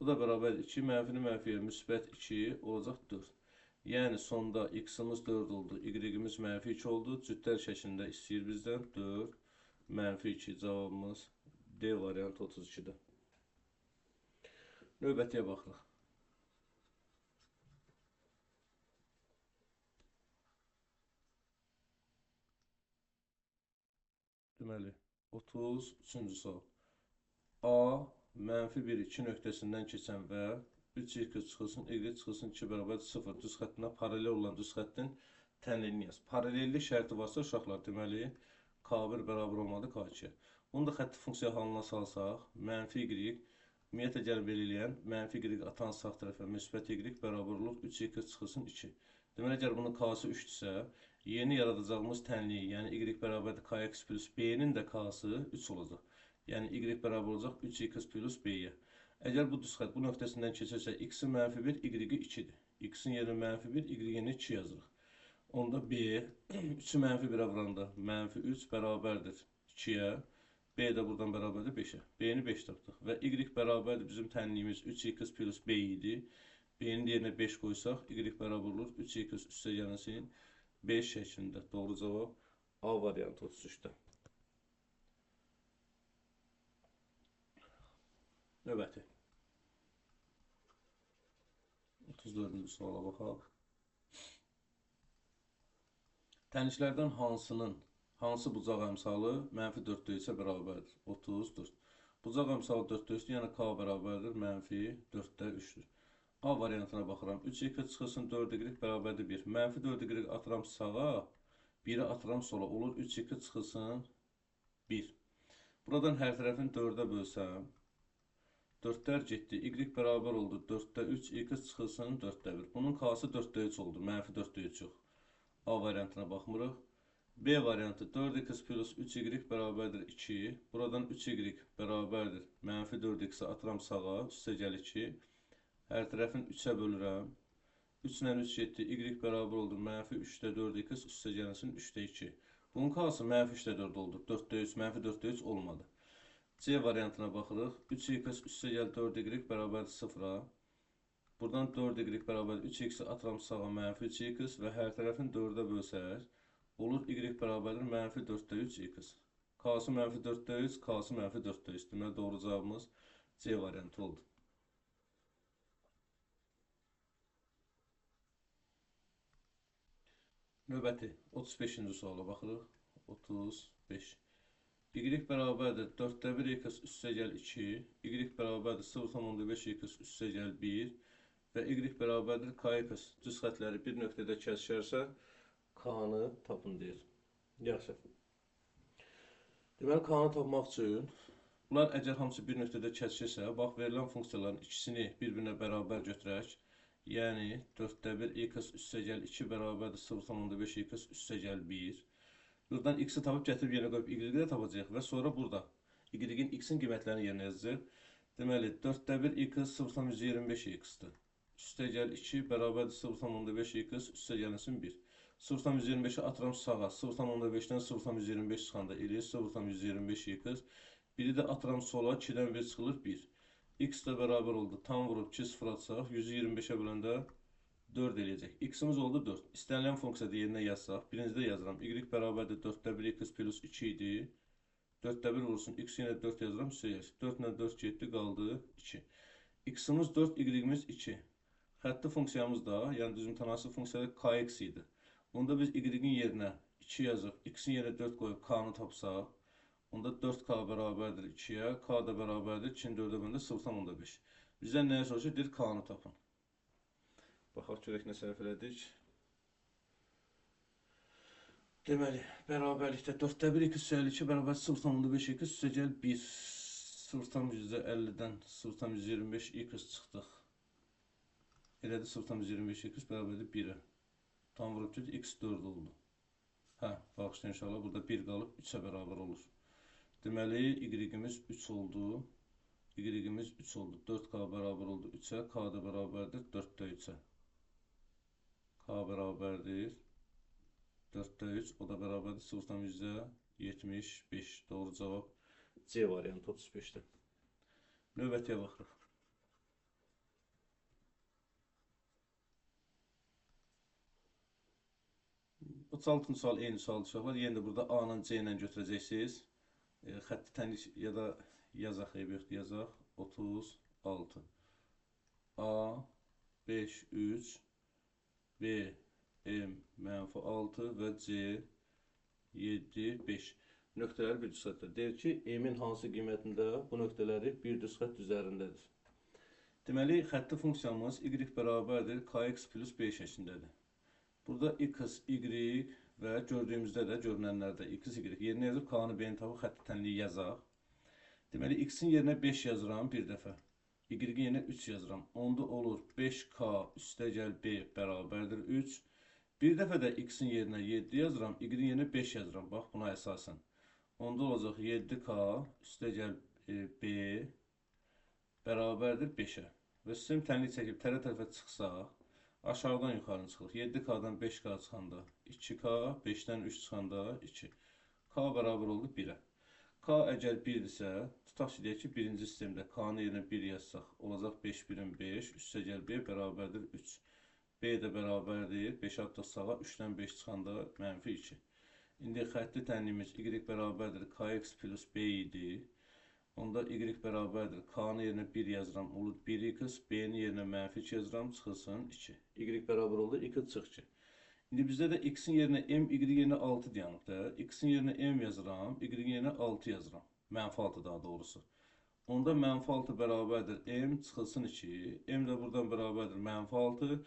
Bu da bərabər 2. Mənfini mənfiyə müsbət 2 olacaq 4. Yəni sonda X-imiz 4 oldu, Y-imiz mənfi 2 oldu. Cütlər şəklində istəyir bizdən 4, mənfi 2. Cavabımız D variantı 32'də. Növbətiyə baxırıq. Deməli, 33-cü sual. A, mənfi 1, 2 nöqtəsindən keçən və 3 çıxılsın, Y çıxılsın 2 bərabər 0 düz xəttinə paralel olan düz xəttin tənliyini yaz. Paralellik şərti varsa uşaqlar, deməli K1 bərabər olmadı K2'yə. Bunu da xətti funksiya halına salsaq, mənfi Y, ümumiyyətlə gəlib eləyən, mənfi Y atan sağ tərəfə müsbət Y bərabər olur 3 çıxılsın 2. Deməli, əgər bunun K-sı 3-dürsə, yeni yaradacağımız tənliyi, yəni Y bərabərdir Kx plus B-nin də K-sı 3 olacaq. Yəni Y bərabər olacaq 3x plus B-yə. Əgər bu düz xətt bu nöqtəsindən keçirsə, X-in mənfi 1, Y-i 2'dir. X-in yerinə mənfi 1, Y-i 2 yazırıq. Onda B, 3'ü mənfi 1'ə vuranda mənfi 3 bərabərdir 2'yə. B də buradan bərabərdir 5'ə. B-ni 5 tapdıq. Və Y bərabərdir bizim tənliyimiz 3x plus B idi. B-nin yerinə 5 qoysaq, Y bərabər olur 3x üstə gələnsin 5 şəklində. Doğru cavab A variantı 33'də. Növbəti. 34-cü suala baxaq. Tənliklərdən hansı bucaq əmsalı mənfi 4 deyilsə bərabərdir? 34. Bucaq əmsalı 4-də 3-dür, yəni k bərabərdir mənfi 4-də 3-dür. A variantına baxıram. 3y çıxılsın 4y bərabərdir 1. Mənfi 4y atıram sağa, 1-i atıram sola. Olur 3y çıxılsın 1. Buradan hər tərəfini 4-ə bölsəm, 4-lər getdi. Y bərabər oldu 4-də 3, y çıxılsın 4-də 1. Bunun k-sı 4-də 3 oldu. Mənfi 4-də 3 yox. A variantına baxmırıq. B variantı 4x plus 3y bərabərdir 2. Buradan 3y bərabərdir. Mənfi 4x-i atıram sağa, üstə gəl 2. Hər tərəfin 3-ə bölürəm. 3 ilə 3 getdi. Y bərabər oldu. Mənfi 3-də 4x üstə gəlsin 3-də 2. Bunun k-sı mənfi 3-də 4 oldu. 4-də 3, mənfi 4-də 3 olmadı. C variantına baxırıq. 3x üstə gəl 4y bərabərdir 0-a. Buradan 4y bərabərdir 3x-i atıram sağa mənfi 3x və hər tərəfin 4-ə bölsək, olur y bərabərdir mənfi 4-də 3x. K-sı mənfi 4-də 3, k-sı mənfi 4-də 3. Deməli, doğru cavabımız C variantı oldu. Növbəti 35-ci suala baxırıq. 35. Y bərabərdir 4-də 1x üstə gəl 2. Y bərabərdir 0,5x üstə gəl 1. Və y bərabərdir kx. Düz xətləri bir nöqtədə kəsişərsə, k-nı tapın deyir. Yaxşı. Deməli, k-nı tapmaq üçün, bunlar əgər hamısı bir nöqtədə kəsişirsə, bax, verilən funksiyaların ikisini bir-birinə bərabər götürək. Yəni, 4-də 1x üstə gəl 2 bərabərdir 0,5x üstə gəl 1. Buradan x-i tapıb gətirib yerine qoyub y-i də tapacaq və sonra burada y-in x-in qiymətlərini yerinə yazacaq. Deməli, 4-də 1x 0,25x-dir. Üstə gəl 2 bərabərdir 0,5x üstə gəlsin 1. 0,25-i atıram sağa. 0,5-dən 0,25 çıxanda eləyir 0,25x. Biri də atıram sola. 2-dən 1 çıxılır 1. X də bərabər oldu. Tam vurub 2 sıfır atsaq. 125-ə böləndə 4 eləyəcək. X-imiz oldu 4. İstənilən funksiyada yerinə yazsaq. Birincidə yazıram. Y bərabərdir 4-də 1x plus 2 idi. 4-də 1 vurursun. X yenə 4 yazıram. 4 ilə 4 getdi. Qaldı 2. X-imiz 4, Y-imiz 2. Xətti funksiyamız da, yəni düzümtənasib funksiyada kx idi. Onda biz y-in yerinə 2 yazıb, x-in yerinə 4 qoyub k-nı tapsaq, onda 4k bərabərdir 2-yə, k da bərabərdir 2-nin 4-ə bölündə 0,5. Bizdən nəyə soruşur? Deyir, k-nı tapın. Baxaq, görək nə səhv elədik. Deməli, bərabərlikdə 4-də 1 x üstə 2 bərabər 0,5 x üstə gəl 1. 0,50-dən 0,25 x çıxdıq. Elədi 0,25 x bərabərdir 1-ə. Tam vurub ki, x 4 oldu. Hə, baxışda inşallah burada 1 qalıb 3-ə bərabər olur. Deməli, y-imiz 3 oldu. Y-imiz 3 oldu. 4k bərabər oldu 3-ə. K da bərabərdir 4-də 3-ə. K bərabərdir 4-də 3. O da bərabərdir 0,75. Doğru cavab C variantı 35-də. Növbətiyə baxırıq. 36-cı sual eyni sual uşaqlar. Yenə də burada A-nın C ilə götürəcəksiniz. Xətti tənlik ya da yazaq, yoxdur, yazaq. 36. A, 5, 3, B, M, mənfi 6 və C, 7, 5. Nöqtələri bir düz xətdə. Deyir ki, M-in hansı qiymətində bu nöqtələri bir düz xətt üzərindədir. Deməli, xətti funksiyamız y bərabərdir kx plus b şəklindədir. Burada x, y və gördüyümüzdə də görünənlərdə x, y yerinə yazıb k-nı b-ni tapıb xətti tənliyi yazaq. Deməli, x-in yerinə 5 yazıram bir dəfə. Y-in yerinə 3 yazıram. Onda olur 5k üstə gəl b bərabərdir 3. Bir dəfə də x-in yerinə 7 yazıram. Y-in yerinə 5 yazıram. Bax, buna əsasən. Onda olacaq 7k üstə gəl b bərabərdir 5-ə. Və sistem tənlik çəkib tərəfə çıxsaq, aşağıdan yuxarı çıxırıq. 7k-dan 5k çıxanda 2k, 5-dən 3 çıxanda 2. K bərabər oldu 1-ə. K əgər 1-dirsə, tutaq ki, deyək ki, birinci sistemdə k-nı yerinə 1 yazsaq, olacaq 5 birim 5, üstə gəl b bərabərdir 3. B də bərabərdir, 5 atdıq sağa, 3-dən 5 çıxanda mənfi 2. İndi xətti tənliyimiz y bərabərdir kx plus b idi. Onda y bərabərdir. K-nı yerinə 1 yazıram, olur 1x, b-ni yerinə mənfi 2 yazıram, çıxılsın 2. Y bərabər oldu, 2 çıx 2. İndi bizdə də x-in yerinə m, y yerinə 6 deyanıb da. X-in yerinə m yazıram, y yerinə 6 yazıram. Mənfi 6 daha doğrusu. Onda mənfi 6 bərabərdir m çıxılsın 2. M də buradan bərabərdir mənfi 6.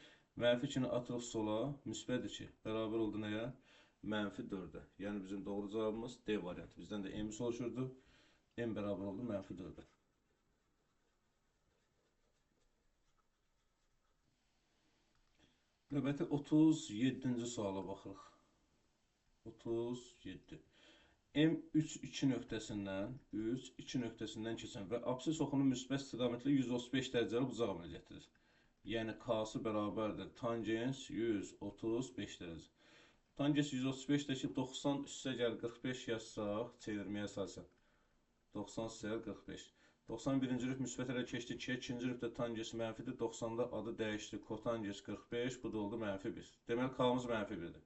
Mənfi 2-ni atırıq sola, müsbət 2. Bərabər oldu nəyə? Mənfi 4-ə. Yəni bizim doğru cavabımız D variantı. Bizdən də m soruşurdu. M bərabər oldu mənfi 4-ə. Növbəti 37-ci suala baxırıq. 37. M3 2 nöqtəsindən keçən və absis oxunun müsbət istiqamətli 135 dərəcəli bucaq əmələ gətirir. Yəni K-sı bərabərdir tangens 135 dərəcə. Tangens 135-dəki 90 üstə gəl 45 yazsaq, çevirməyə əsasən 90 üstə gəl 45. 91-ci rüf müsbət ilə keçdi 2-yə, ikinci rüfdə tangens mənfidir, 90-da adı dəyişdi, kotangens 45, bu da oldu mənfi 1. Deməli K-mız mənfi 1-dir.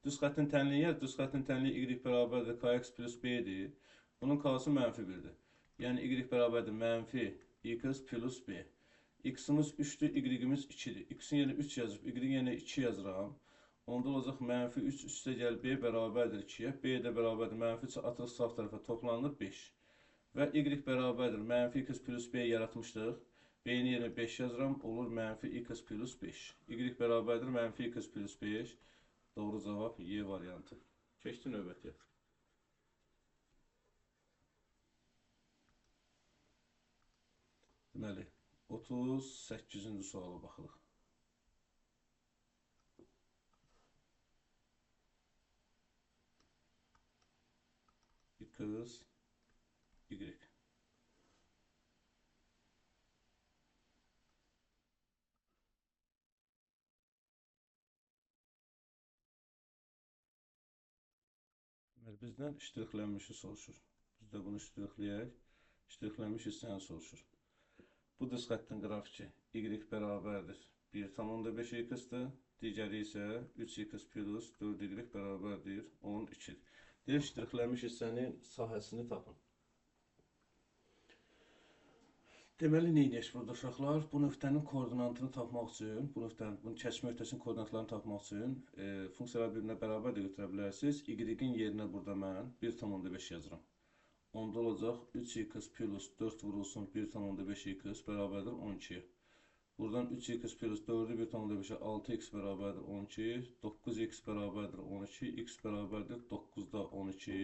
Düz xəttin tənliyi, y bərabərdir kx plus b-dir. Bunun k-sı mənfi 1-dir. Yəni y bərabərdir mənfi x plus b. X-imiz 3-dür, y-imiz 2-dir. X-in yerinə 3 yazıb, y-in yerinə 2 yazıram. Onda olacaq mənfi 3 üstə gəl b bərabərdir 2-yə. B də bərabərdir mənfi 3 atırıq sağ tərəfə toplanır 5. Və y bərabərdir mənfi x plus b yaratmışdıq. B-in yerinə 5 yazıram, olur mənfi x plus 5. Y bərabərdir mənfi x plus 5. Doğru cavab Y variantı. Keçdi növbəti. Deməli, 38-ci suala baxırıq. X, Y. Bizdən iştiqlənmişi soruşur. Biz də bunu iştiqləyək. İştiqlənmiş hissəni soruşur. Bu düz xəttin qrafiki y bərabərdir 1,5 x-dir. Digəri isə 3x plus 4y bərabərdir 12. Deyir, iştiqlənmiş hissənin sahəsini tapın. Deməli, neynəyək burada uşaqlar? Bu nöqtənin koordinatını tapmaq üçün, bunun kəsmə nöqtəsinin koordinatlarını tapmaq üçün funksiyalar birbirine bərabər də götürə bilərsiniz. Y-in yerinə burada mən 1,5 yazıram. Onda olacaq 3x plus 4 vurulsun 1,5x bərabərdir 12. Buradan 3x plus 4'ü 1,5'e 6x bərabərdir 12. 9x bərabərdir 12. X bərabərdir 9'da 12.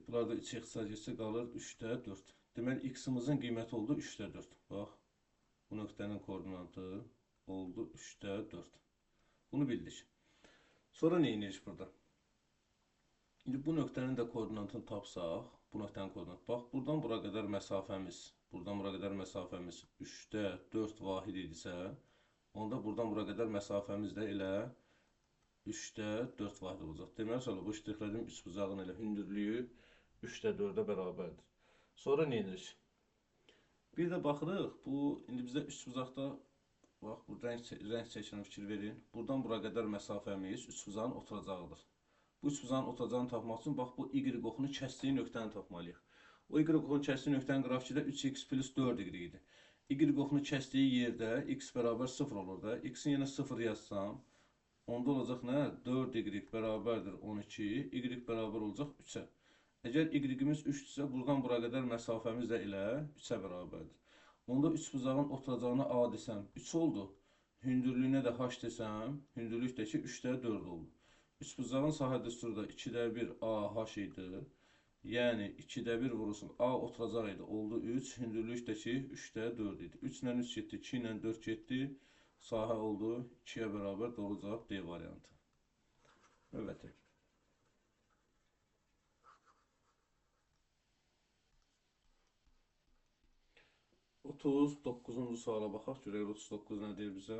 Bunlarda 3x sayısı qalır 3'də 4. Deməli, x-imizin qiyməti oldu 3'də 4. Bax, bu nöqtənin koordinatı oldu 3'də 4. Bunu bildik. Sonra nə edirik burada? İndi bu nöqtənin də koordinatını tapsaq, bu nöqtənin koordinatı, bax, buradan bura qədər məsafəmiz 3'də 4 vahid idisə, onda buradan bura qədər məsafəmiz də elə 3'də 4 vahid olacaq. Deməli, bu iştiqlədiyim üçbucağın elə hündürlüyü 3'də 4'ə bərabərdir. Sonra nə edirik? Bir də baxırıq, indi bizdə üçbucaqda, bax, bu rəng çəkilən fikir verin. Buradan bura qədər məsafəmiz üçbucağın oturacağıdır. Bu üçbucağın oturacağını tapmaq üçün, bax, bu y oxunu kəsdiyi nöqtəni tapmalıyıq. O y oxunu kəsdiyi nöqtənin qrafiki də 3x plus 4y idi. Y oxunu kəsdiyi yerdə x bərabər 0 olur da. X-in yenə 0 yazsam, onda olacaq nə? 4y bərabərdir 12, y bərabər olacaq 3-ə. Əgər y-imiz 3-dürsə, buradan bura qədər məsafəmiz də elə 3-ə bərabərdir. Onda üçbucağın oturacağına a desəm 3 oldu. Hündürlüyünə də h desəm, hündürlük də ki 3-də 4 oldu. Üçbucağın sahə düsturu da 2'də 1 AH idi. Yəni 2'də 1 vurulsun A oturacaq idi. Oldu 3. Hündürlük də ki 3'də 4 idi. 3 ilə 3 getdi, 2 ilə 4 getdi. Sahə oldu 2'yə bərabər. Doğru cavab D variantı. Növbəti. 39-cu suala baxaq. Görək 39 nə deyir bizə?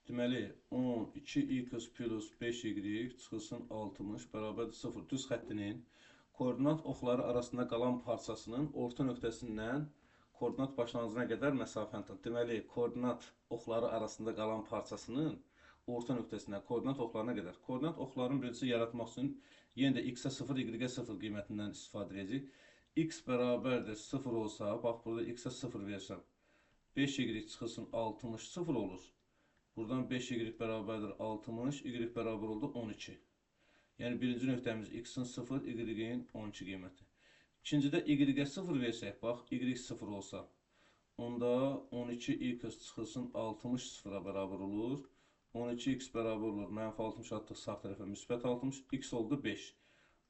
Deməli, 12x plus 5y çıxılsın 60 bərabərdir 0. Düz xəttinin koordinat oxları arasında qalan parçasının orta nöqtəsindən koordinat başlanğıcına qədər məsafəni tapın. Deməli, koordinat oxları arasında qalan parçasının orta nöqtəsindən koordinat oxlarına qədər. Koordinat oxlarının birincisi yaratmaq üçün yenə də x-ə 0, y-ə 0 qiymətindən istifadə edəcək. X bərabərdir 0 olsa, bax burada x-ə 0 versəm, 5y çıxılsın 60 0 olur. Buradan 5y bərabərdir 60, y bərabər oldu 12. Yəni birinci nöqtəmiz x-in 0, y-in 12 qiyməti. İkincidə y-ə 0 versək, bax, y 0 olsa, onda 12x çıxılsın 60 sıfıra bərabər olur. 12x bərabər olur, mənfi 60 atdıq sağ tərəfə, müsbət 60, x oldu 5.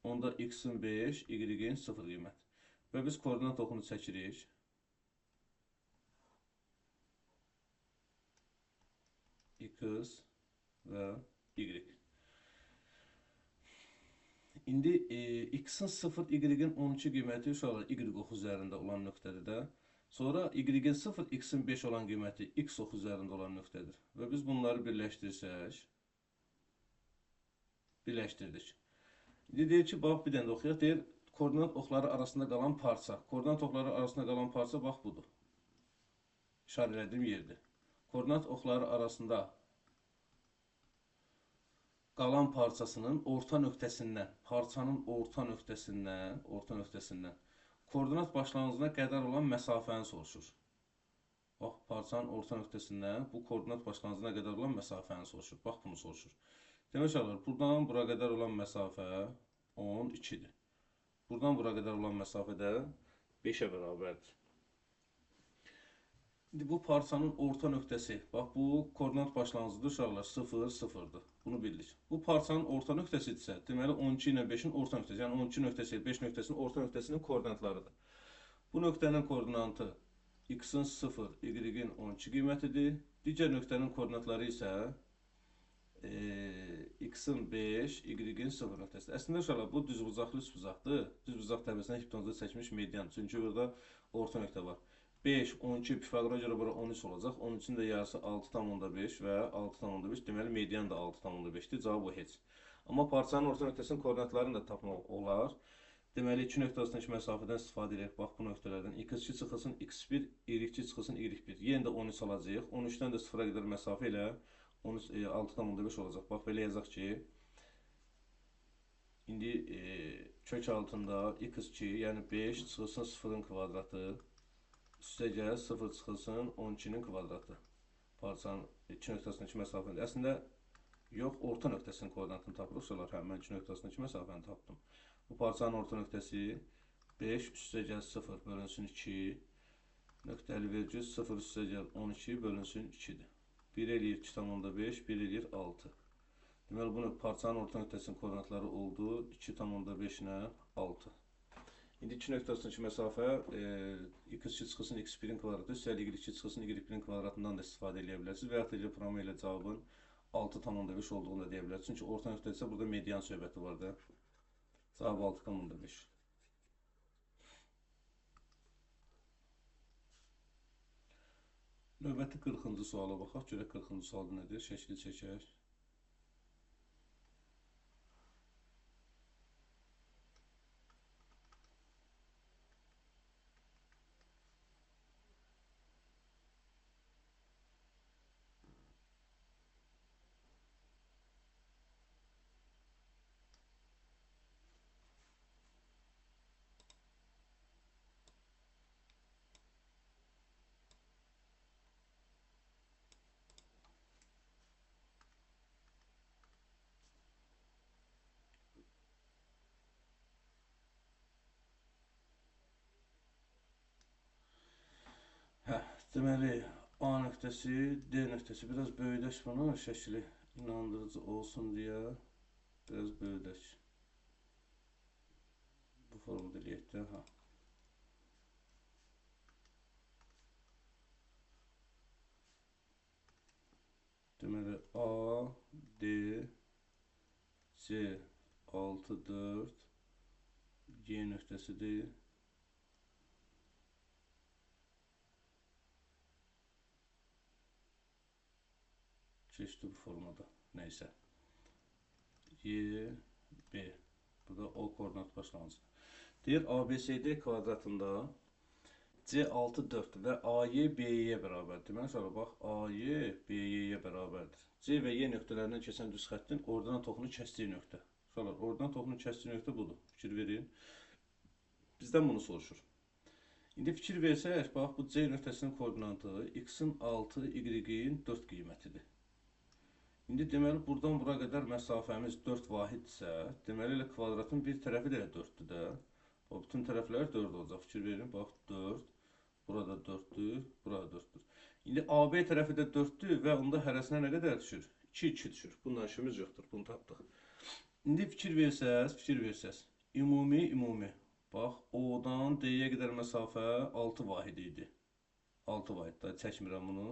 Onda x-in 5, y-in 0 qiyməti. Və biz koordinat oxunu çəkirik. X və y. İndi x-in 0, y-in 12 qiyməti uşaqlar y oxu üzərində olan nöqtədir də. Sonra y-in 0, x-in 5 olan qiyməti x oxu üzərində olan nöqtədir. Və biz bunları birləşdirsək, birləşdirdik. İndi deyir ki, bax, bir dənə də oxuyaq. Deyir, koordinat oxları arasında qalan parça. Koordinat oxları arasında qalan parça, bax, budur. İşarə etdiyim yerdir. Koordinat oxları arasında qalan parçasının orta nöqtəsindən, parçanın orta nöqtəsindən koordinat başlanğıcına qədər olan məsafəni soruşur. Bax, parçanın orta nöqtəsindən bu koordinat başlanğıcına qədər olan məsafəni soruşur. Bax, bunu soruşur. Demək olar, buradan bura qədər olan məsafə 12-dir. Buradan bura qədər olan məsafə də 5-ə bərabərdir. İndi bu parçanın orta nöqtəsi, bax, bu koordinat başlanğıcıdır, uşaqlar, 0, 0-dır. Bunu bildik. Bu parçanın orta nöqtəsidirsə, deməli 12 ilə 5-in orta nöqtəsi, yəni 12 nöqtəsi, 5 nöqtəsinin orta nöqtəsinin koordinatlarıdır. Bu nöqtənin koordinatı x-in 0, y-in 12 qiymətidir. Digər nöqtənin koordinatları isə x-in 5, y-in 0 nöqtəsidir. Əslində, uşaqlar, bu düzbucaqlı üsbucaqdır. Düzbucaq təbəsinə hipnozda çəkmiş median. Çünki burada orta nöqtə var. 5, 12, Pifaqora görə bura 13 olacaq. 13-ün də yarısı 6,5 və 6,5. Deməli, median da 6,5-dir. Cavab o heç. Amma parçanın orta nöqtəsinin koordinatlarını da tapmaq olar. Deməli, iki nöqtə arasındakı məsafədən istifadə edək. Bax, bu nöqtələrdən x2 çıxılsın x1, y2 çıxılsın y1. Yenə də 13 alacaq. 13-dən də 0-a qədər məsafə ilə 6,5 olacaq. Bax, belə yazaq ki, indi kök altında x2, yəni 5 çıxılsın 0-ın kvadratı, üstəgəl 0 çıxılsın 12-nin kvadratı. Parçanın iki nöqtəsindəki məsafəni. Əslində, yox, orta nöqtəsinin koordinatını tapırıq. Hə, mən iki nöqtəsindəki məsafəni tapdım. Bu parçanın orta nöqtəsi 5 üstəgəl 0 bölünsün 2. Nöqtəli vergül 0 üstəgəl 12 bölünsün 2-dir. 1 eləyir 2,5, 1 eləyir 6. Deməli, bunu parçanın orta nöqtəsinin koordinatları oldu 2,5 ilə 6. İndi iki nöqtə arasındakı məsafə x2 çıxılsın x1-in kvadratı, üstəlik y2 çıxılsın y1-in kvadratından da istifadə edə bilərsiniz. Və yaxud da promo ilə cavabın 6,5 olduğunu da deyə bilərsiniz. Çünki orta nöqtə isə burada median söhbəti var da. Cavab 6,5. Növbəti 40-cı suala baxaq. Görək 40-cı sualda nədir? Şəkli çəkək. Deməli, A nöqtəsi, D nöqtəsi. Biraz böyüdək bunu, şəkli inandırıcı olsun deyə. Biraz böyüdək. Bu formada eləyək də. Deməli, A, D, C, 6, 4, G nöqtəsidir. Keçdi bu formada. Neysə. Y, B. Bu da O koordinat başlanğıcı. Deyir, ABCD kvadratında C6, 4 və AY, BY-yə bərabərdir. Deməli, sonra bax, AY, BY-yə bərabərdir. C və Y nöqtələrindən keçən düz xəttin ordinat oxunu kəsdiyi nöqtə. Sonra, ordinat oxunu kəsdiyi nöqtə budur. Fikir verin. Bizdən bunu soruşur. İndi fikir versək, bax, bu C nöqtəsinin koordinatı x-in 6, y-in 4 qiymətidir. İndi deməli buradan bura qədər məsafəmiz 4 vahidsə, deməli elə kvadratın bir tərəfi də 4-dür də. O bütün tərəflər 4 olacaq. Fikir verin, bax 4. Burada 4-dür, burada 4-dür. İndi AB tərəfi də 4-dür və onda hərəsinə nə qədər düşür? 2 2 düşür. Bundan işimiz yoxdur. Bunu tapdıq. İndi fikir versəz, ümumi. Bax, O-dan D-yə qədər məsafə 6 vahid idi. 6 vahid, da çəkmirəm bunu.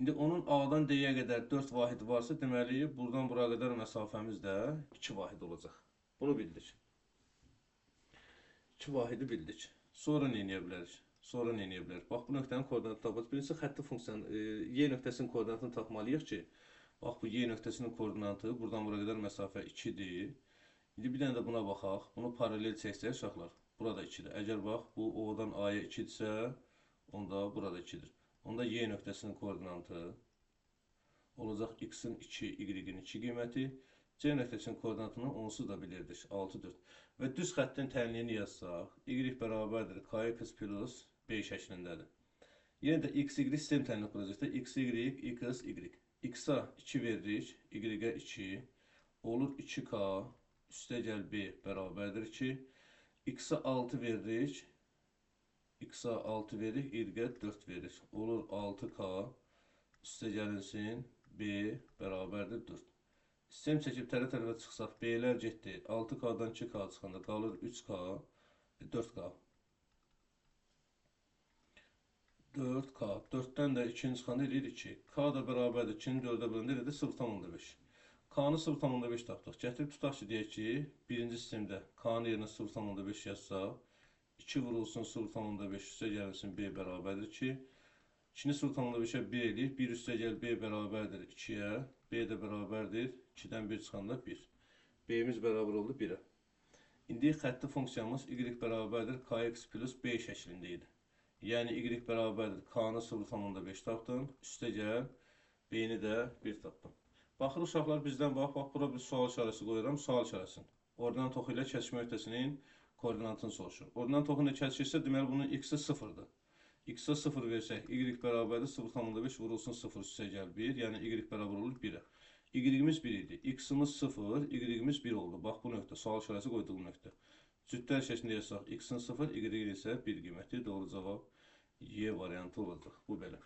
İndi onun A-dan D-yə qədər 4 vahid varsa, deməli, buradan bura qədər məsafəmiz də 2 vahid olacaq. Bunu bildik. 2 vahidi bildik. Sonra nə edə bilərik? Bax, bu nöqtənin koordinatını tapacaq. Birincisi, xətti funksiyanın, Y nöqtəsinin koordinatını tapmalıyıq ki, bax, bu Y nöqtəsinin koordinatı buradan bura qədər məsafə 2-dir. İndi bir dənə də buna baxaq. Bunu paralel çəksək, uşaqlar, burada 2-dir. Əgər bax, bu O-dan A-ya 2-dirsə, onda burada 2-dir. Onda Y nöqtəsinin koordinatı olacaq x-in 2, y-in 2 qiyməti. C nöqtəsinin koordinatını onsuz da bilirdik, 6, 4. Və düz xəttin tənliyini yazsaq, y bərabərdir kx plus b şəklindədir. Yenə də x, y sistem tənliyi quracaqda, x, y, x, y. X-a 2 veririk, y-ə 2, olur 2k, üstə gəl b bərabərdir 2. X-a 6 veririk, x-a 6 veririk, y-ə 4 veririk. Olur 6k, üstə gəlinsin, b bərabərdir 4. Sistem çəkib tərəfə çıxsaq, b-lər getdi. 6k-dan 2k çıxanda qalır 3k, 4k. 4k, 4-dən də 2-ni çıxanda eləyir 2. K da bərabərdir 2-ni 4-ə bölündə elədir 0,5. K-nı 0,5 tapdıq. Gətirib tutaq ki, deyək ki, birinci sistemdə K-nı yerinə 0,5 yazsaq, 2 vurulsun 0,5 üstə gəlinsin b bərabərdir 2. 2-ni 0,5-ə 1 eləyir. 1 üstə gəl b bərabərdir 2-yə. B də bərabərdir 2-dən 1 çıxanda 1. B-miz bərabər oldu 1-ə. İndi xətti funksiyamız y bərabərdir kx plus b şəklində idi. Yəni y bərabərdir k-nı 0,5 tapdım. Üstə gəl b-ni də 1 tapdım. Baxır uşaqlar bizdən bax, bura bir sual işarəsi qoyuram, sual işarəsini. Ordinat oxu ilə kəsişmə öhdəsinin koordinatını soruşur. Ordinat oxu ilə kəsişirsə, deməli bunun x-i 0-dır. X-a 0 versək, y bərabərdir 0,5 vurulsun 0 üstə gəl 1, yəni y bərabər olur 1-ə. Y-imiz 1 idi, x-imiz 0, y-imiz 1 oldu. Bax bu nöqtə, sual işarəsi qoyduğum nöqtə. Cütlər şəklində yazsaq, x-in 0, y-in isə 1 qiyməti, doğru cavab Y variantı olacaq. Bu belə.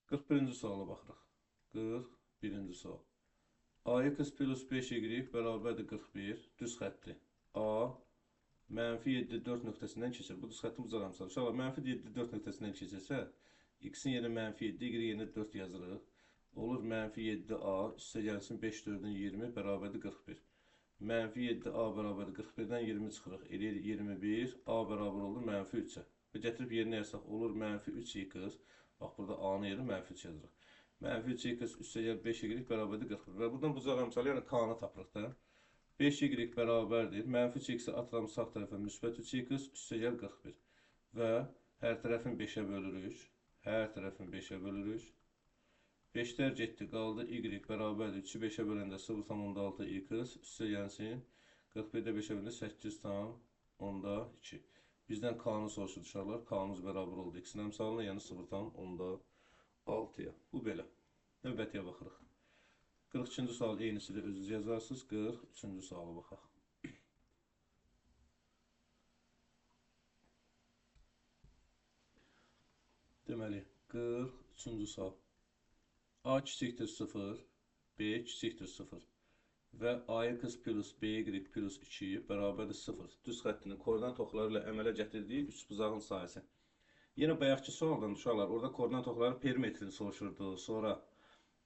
Qırx birinci suala baxırıq. 41-ci sual. Ax plus 5y bərabərdir 41, düz xətti. A, mənfi 7, 4 nöqtəsindən keçir. Bu düz xətti uzaramsal. Uşaqlar, mənfi 7, 4 nöqtəsindən keçirsə, x-in yerinə mənfi 7, y yerinə 4 yazırıq. Olur mənfi 7a, üstə gəlsin 5, 4-ün 20, bərabərdir 41. Mənfi 7a bərabərdir 41-dən 20 çıxırıq. Eləyir 21, a bərabər olur mənfi 3-ə. Və gətirib yerinə yazsaq, olur mənfi 3x. Bax, burada a-nın yerinə mənfi 3 yazırıq. Mənfi 3x üstə gəl 5y bərabərdir 41. Və buradan bucaq əmsalı, yəni k-nı tapırıq da. 5y bərabərdir. Mənfi 3x-i atıram sağ tərəfə müsbət 3x üstə gəl 41. Və hər tərəfin 5-ə bölürük. Hər tərəfin 5-ə bölürük. 5-lər getdi, qaldı y bərabərdir. 3-ü 5-ə böləndə 0,6x üstə gəlsin. 41-də 5-ə böləndə 8,2. Bizdən k-nı soruşur uşaqlar. K-nımız bərabər oldu x-in əmsalına, yəni 0,6-ya. Bu belə. Növbətiyə baxırıq. 42-ci sual eynisi də özünüz yazarsınız. 43-cü suala baxaq. Deməli, 43-cü sual. A kiçikdir 0, B kiçikdir 0 və ax plus by plus 2 bərabərdir 0. Düz xəttinin koordinat oxları ilə əmələ gətirdiyi üçbucağın sayəsi. Yenə bayaqki sualdan uşaqlar, orada koordinat oxları perimetrini soruşurdu. Sonra,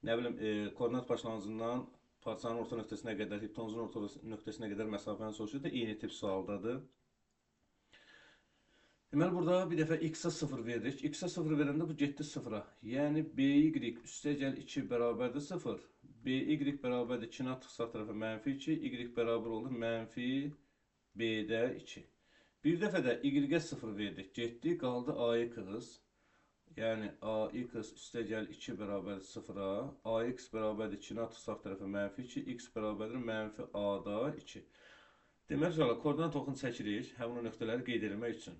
nə bilim, koordinat başlanğıcından parçanın orta nöqtəsinə qədər, hiptonuzun orta nöqtəsinə qədər məsafəni soruşurdu. Eyni tip sualdadır. Deməli, burada bir dəfə x-a 0 veririk. X-a 0 verəndə bu getdi 0-a. Yəni, by üstə gəl 2 bərabərdir 0. By bərabərdir 2-ni atıq sağ tərəfə mənfi 2. Y bərabər oldu mənfi b-də 2. Bir dəfə də y-ə 0 verdik. Getdi, qaldı ax. Yəni, ax üstə gəl 2 bərabərdir 0-a. Ax bərabərdir 2-ni atıq sağ tərəfə mənfi 2. X bərabərdir mənfi a-da 2. Deməli, sonra koordinat oxunu çəkirik, həmin o nöqtələri qeyd etmək üçün.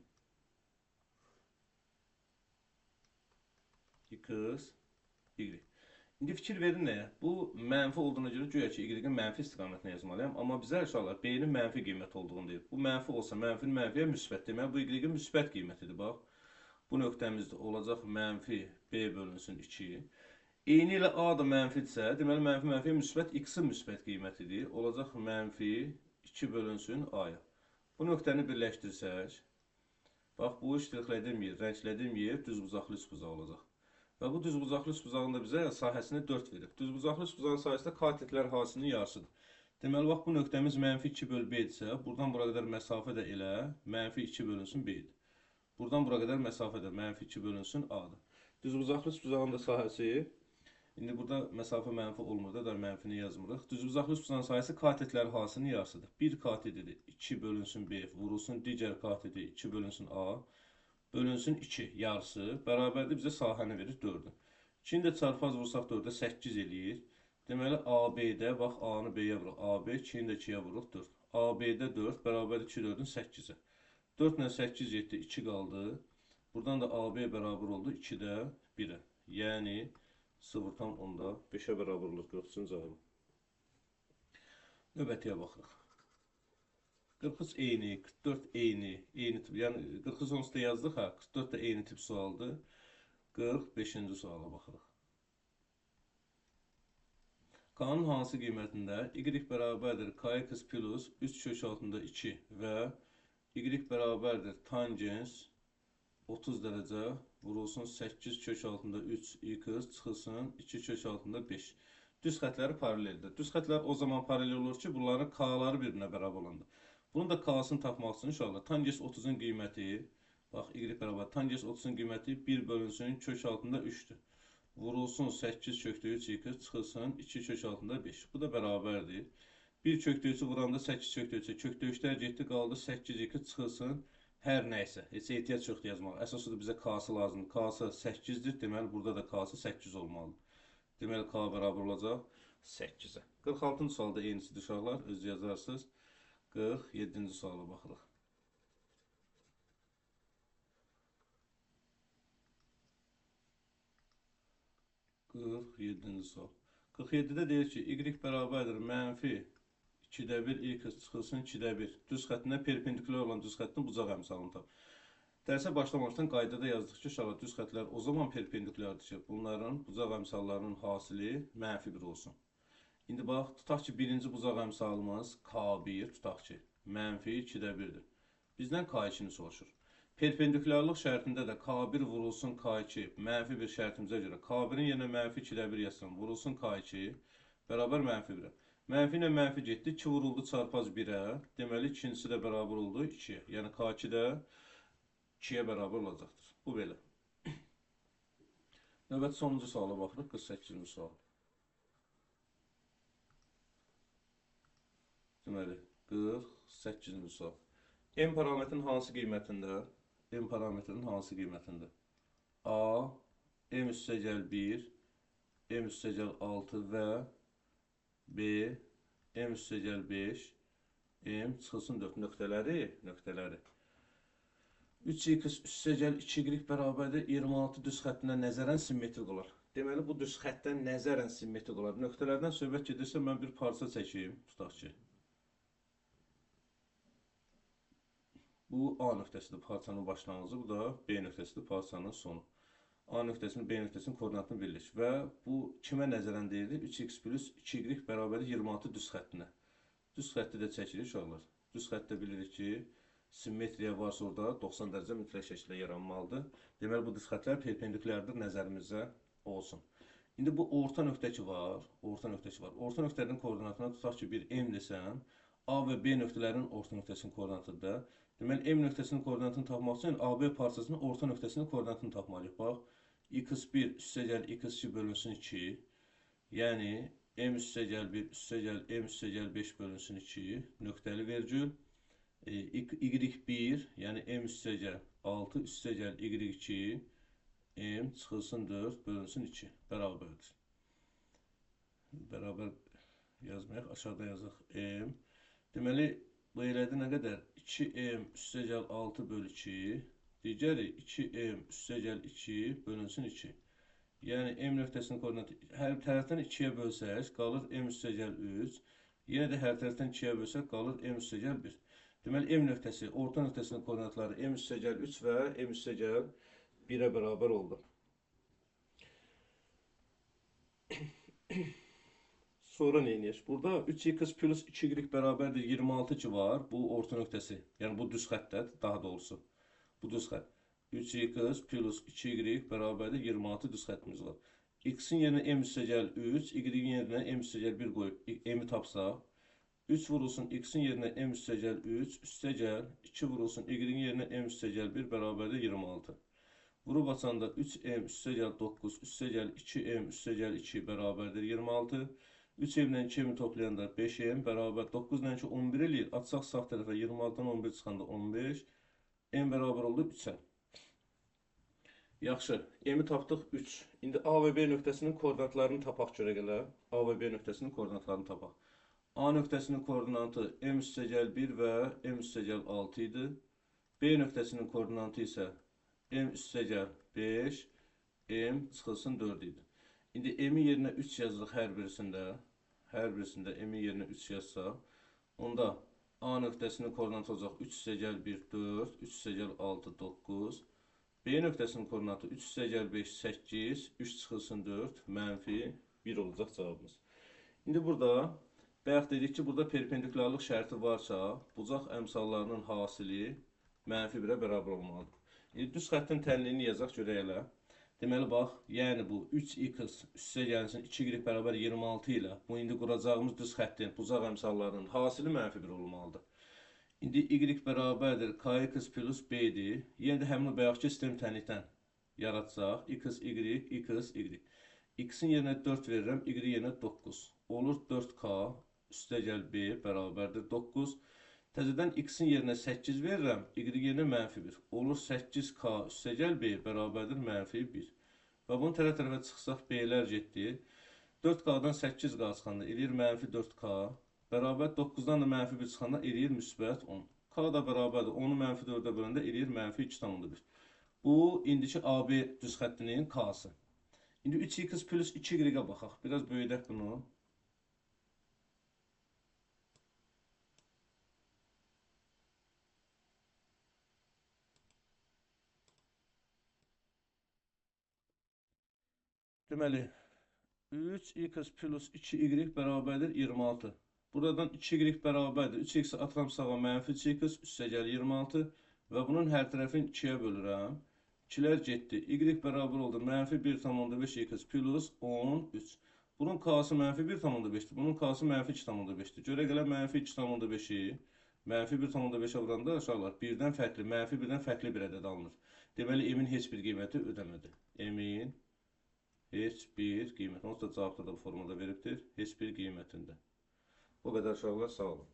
X, Y. İndi fikir verin nəyə? Bu mənfi olduğuna görə güya ki, Y-in mənfi istiqamətini yazmalıyam. Amma bizə uşaqlar B-nin mənfi qiymət olduğunu deyir. Bu mənfi olsa, mənfinin mənfiyə müsbət. Deməli, bu Y-in müsbət qiymətidir. Bax, bu nöqtəmizdə olacaq mənfi B bölünsün 2. Eyni ilə A da mənfidirsə, deməli, mənfiyə müsbət X-in müsbət qiymətidir. Olacaq mənfi 2 bölünsün A-ya. Bu nöqtəni birləşdirsək, bax, bu ştrixlədiyim yer, rənglədiyim yer düzbucaqlı üçbucaq olacaq. Və bu düzbucaqlı üçbucağın da bizə sahəsini 4 verir. Düzbucaqlı üçbucağın sahəsi də katetlər hasinin yarısıdır. Deməli, bax, bu nöqtəmiz mənfi 2 bölü B-dirsə, buradan bura qədər məsafə də elə mənfi 2 bölünsün B-dir. Buradan bura qədər məsafə də mənfi 2 bölünsün A-dır. Düzbucaqlı üçbucağın da sahəsi, indi burada məsafə mənfi olmur da mənfini yazmırıq. Düzbucaqlı üçbucağın sahəsi katetlər hasinin yarısıdır. Bir katetidir 2 bölünsün B, vurulsun digər kateti 2 bölünsün A. Bölünsün 2 yarısı bərabərdir bizə sahəni verir 4-ü. 2-ni də çarpaz vursaq 4-ə 8 eləyir. Deməli AB-də bax A-nı B-yə vuruq. AB 2-ni də 2-yə vuruq 4. AB-də 4 bərabərdir 2 4-ün 8-ə. 4 ilə 8 7 2 qaldı. Buradan da AB bərabər oldu 2-də 1-ə. Yəni 0,5-ə bərabər olur 43-cü cavabı. Növbətiyə baxırıq. 43 eyni, 44 eyni tip. Yəni 43 onsuz da yazdıq ha. 44 də eyni tip sualdır. 45-ci suala baxırıq. K-nın hansı qiymətində y bərabərdir kx plus 3 kök altında 2 və y bərabərdir tangens 30 dərəcə vurulsun 8 kök altında 3 x çıxılsın 2 kök altında 5. Düz xətləri paraleldir. Düz xətlər o zaman paralel olur ki, bunların k-ları birbirine bərabər olanda. Bunun da k-sını tapmaq üçün inşallah tangens 30-un qiyməti, bax y bərabər tangens 30-un qiyməti 1 bölünsün kök altında 3-dür. Vurulsun 8 kökdə 3 x çıxılsın 2 kök altında 5. Bu da bərabərdir. 1 kökdə 3-ü vuranda 8 kökdə 3-ə kökdə 3-lər getdi qaldı 8 x çıxılsın hər nəysə. Heç ehtiyac yoxdur yazmağa. Əsas da bizə k-sı lazımdır. K-sı 8-dir. Deməli burada da k-sı 8 olmalıdır. Deməli k bərabər olacaq 8-ə. 46-cı sualda eynisidir uşaqlar. Öz yazarsınız. 47-ci suala baxırıq. 47-ci sual. 47-də deyir ki, y bərabərdir mənfi 2-də 1 x çıxılsın 2-də 1. Düz xəttinə perpendikulyar olan düz xəttin bucaq əmsalını tap. Dərsə başlamamışdan qaydada yazdıq ki, uşaqlar düz xətlər o zaman perpendikulyardır ki, bunların bucaq əmsallarının hasili mənfi 1 olsun. İndi bax, tutaq ki, birinci bucaq əmsalımız K1, tutaq ki, mənfi 2-də 1-dir. Bizdən K2-ni soruşur. Perpendikulyarlıq şərtində də K1 vurulsun K2, mənfi bir şərtimizə görə K1-in yenə mənfi 2-də 1 yazsın, vurulsun K2, bərabər mənfi 1-ə. Mənfi ilə mənfi getdi, 2 vuruldu çarpaz 1-ə, deməli ikincisi də bərabər oldu 2-yə. Yəni K2-də 2-yə bərabər olacaqdır. Bu belə. Növbəti sonuncu suala baxırıq, 48-ci sual. Deməli, 48-ci sual. M parametrin hansı qiymətində? M parametrinin hansı qiymətində? A, M üstəgəl 1, M üstəgəl 6 və B, M üstəgəl 5, M çıxılsın 4 nöqtələri. 3x üstəgəl 2y bərabərdir 26 düz xəttinə nəzərən simmetrik olar. Deməli, bu düz xəttdən nəzərən simmetrik olar. Nöqtələrdən söhbət gedirsə, mən bir parça çəkeyim, tutaq ki. Bu A nöqtəsidir parçanın başlanğıcı, bu da B nöqtəsidir parçanın sonu. A nöqtəsinin B nöqtəsinin koordinatını birləş. Və bu kimə nəzərən deyildi? 3x plus 2y bərabər 26 düz xəttinə. Düz xətti də çəkirik uşaqlar. Düz xəttdə bilirik ki, simmetriya varsa orada 90 dərəcə mütləq şəkildə yaranmalıdır. Deməli, bu düz xəttlər perpendikulyardır nəzərimizə olsun. İndi bu orta nöqtə ki var, orta nöqtənin koordinatına tutaq ki, bir M desən, A və B nöqtələrinin orta nöqtəsinin koordinatıdır. Deməli, M nöqtəsinin koordinatını tapmaq üçün AB parçasının orta nöqtəsinin koordinatını tapmalıyıq. Bax, x1 üstəgəl x2 bölünsün 2, yəni M üstəgəl 1 üstəgəl M üstəgəl 5 bölünsün 2, nöqtəli vergül, y1, yəni M üstəgəl 6 üstəgəl y2, M çıxılsın 4 bölünsün 2, bərabərdir. Bərabər yazmayaq, aşağıda yazaq M. Deməli, Bu elədi nə qədər? 2m üstəgəl 6 bölü 2. Digəri 2m üstəgəl 2 bölünsün 2. Yəni m nöqtəsinin koordinatı hər tərəfdən 2-yə bölsək, qalır m üstəgəl 3. Yenə də hər tərəfdən 2-yə bölsək, qalır m üstəgəl 1. Deməli, m nöqtəsi, orta nöqtəsinin koordinatları m üstəgəl 3 və m üstəgəl 1-ə bərabər oldu. Sonra nə edək? Burada 3x plus 2y bərabərdir 26 ki var. Bu orta nöqtəsi. Yəni bu düz xəttədir, daha doğrusu. Bu düz xətt. 3x plus 2y bərabərdir 26 düz xəttimiz var. X-in yerinə m üstəgəl 3, y-in yerinə m üstəgəl 1 qoyub m-i tapsaq, 3 vurulsun x-in yerinə m üstəgəl 3, üstəgəl 2 vurulsun y-in yerinə m üstəgəl 1 bərabərdir 26. Vurub açanda 3m üstəgəl 9, üstəgəl 2m üstəgəl 2 bərabərdir 26. 3m ilə 2m toplayanda 5m bərabər 9 ilə 2 11 eləyir. Açsaq sağ tərəfə 26-dan 11 çıxanda 15. M bərabər oldu 3-ə. Yaxşı, m-i tapdıq 3. İndi A və B nöqtəsinin koordinatlarını tapaq görə gələ. A və B nöqtəsinin koordinatlarını tapaq. A nöqtəsinin koordinatı m üstəgəl 1 və m üstəgəl 6 idi. B nöqtəsinin koordinatı isə m üstəgəl 5, m çıxılsın 4 idi. İndi m-in yerinə 3 yazırıq hər birisində. Hər birisində m-in yerinə 3 yazsaq, onda A nöqtəsinin koordinatı olacaq 3 üstəgəl 1, 4, 3 üstəgəl 6, 9. B nöqtəsinin koordinatı 3 üstəgəl 5, 8, 3 çıxılsın 4, mənfi 1 olacaq cavabımız. İndi burada, bayaq dedik ki, burada perpendikularlıq şərti varsa, bucaq əmsallarının hasili mənfi 1-ə bərabər olmalıdır. İndi düz xəttin tənliyini yazaq görək elə. Deməli, bax, yəni bu 3x üstəgəlsin 2y bərabər 26 ilə bu indi quracağımız düz xəttin, bucaq əmsallarının hasili mənfi 1 olmalıdır. İndi y bərabərdir kx plus b-dir. Yenə də həmin o bayaqki sistem tənlikdən yaratacaq. X, y, x, y. X-in yerinə 4 verirəm, y yerinə 9. Olur 4k üstəgəl b bərabərdir 9. Təzədən x-in yerinə 8 verirəm, y yerinə mənfi 1. Olur 8k üstəgəl b bərabərdir mənfi 1. Və bunu tərəf-tərəfə çıxsaq b-lər getdi. 4k-dan 8k çıxanda eləyir mənfi 4k. Bərabər 9-dan da mənfi 1 çıxanda eləyir müsbət 10. K da bərabərdir. 10-u mənfi 4-ə böləndə eləyir mənfi 2,1. Bu, indiki AB düz xəttinin k-sı. İndi 3x plus 2y-ə baxaq. Biraz böyüdək bunu. Deməli, 3x plus 2y bərabərdir 26. Buradan 2y bərabərdir. 3x atıram sağa mənfi 2x üstəgəl 26 və bunun hər tərəfini 2-yə bölürəm. 2-lər getdi. Y bərabər oldu mənfi 1,5x plus 13. Bunun k-sı mənfi 1,5'dir. Bunun k-sı mənfi 2,5'dir. Görə gələ mənfi 2,5'i mənfi 1,5'ə vuranda aşağılar 1-dən fərqli, mənfi 1-dən fərqli bir ədəd alınır. Deməli, m-in heç bir qiyməti ödəmədi. M-in heç bir qiymət. Onsuz da cavabda da bu formada veribdir. Heç bir qiymətində. Bu qədər uşaqlar, sağ olun.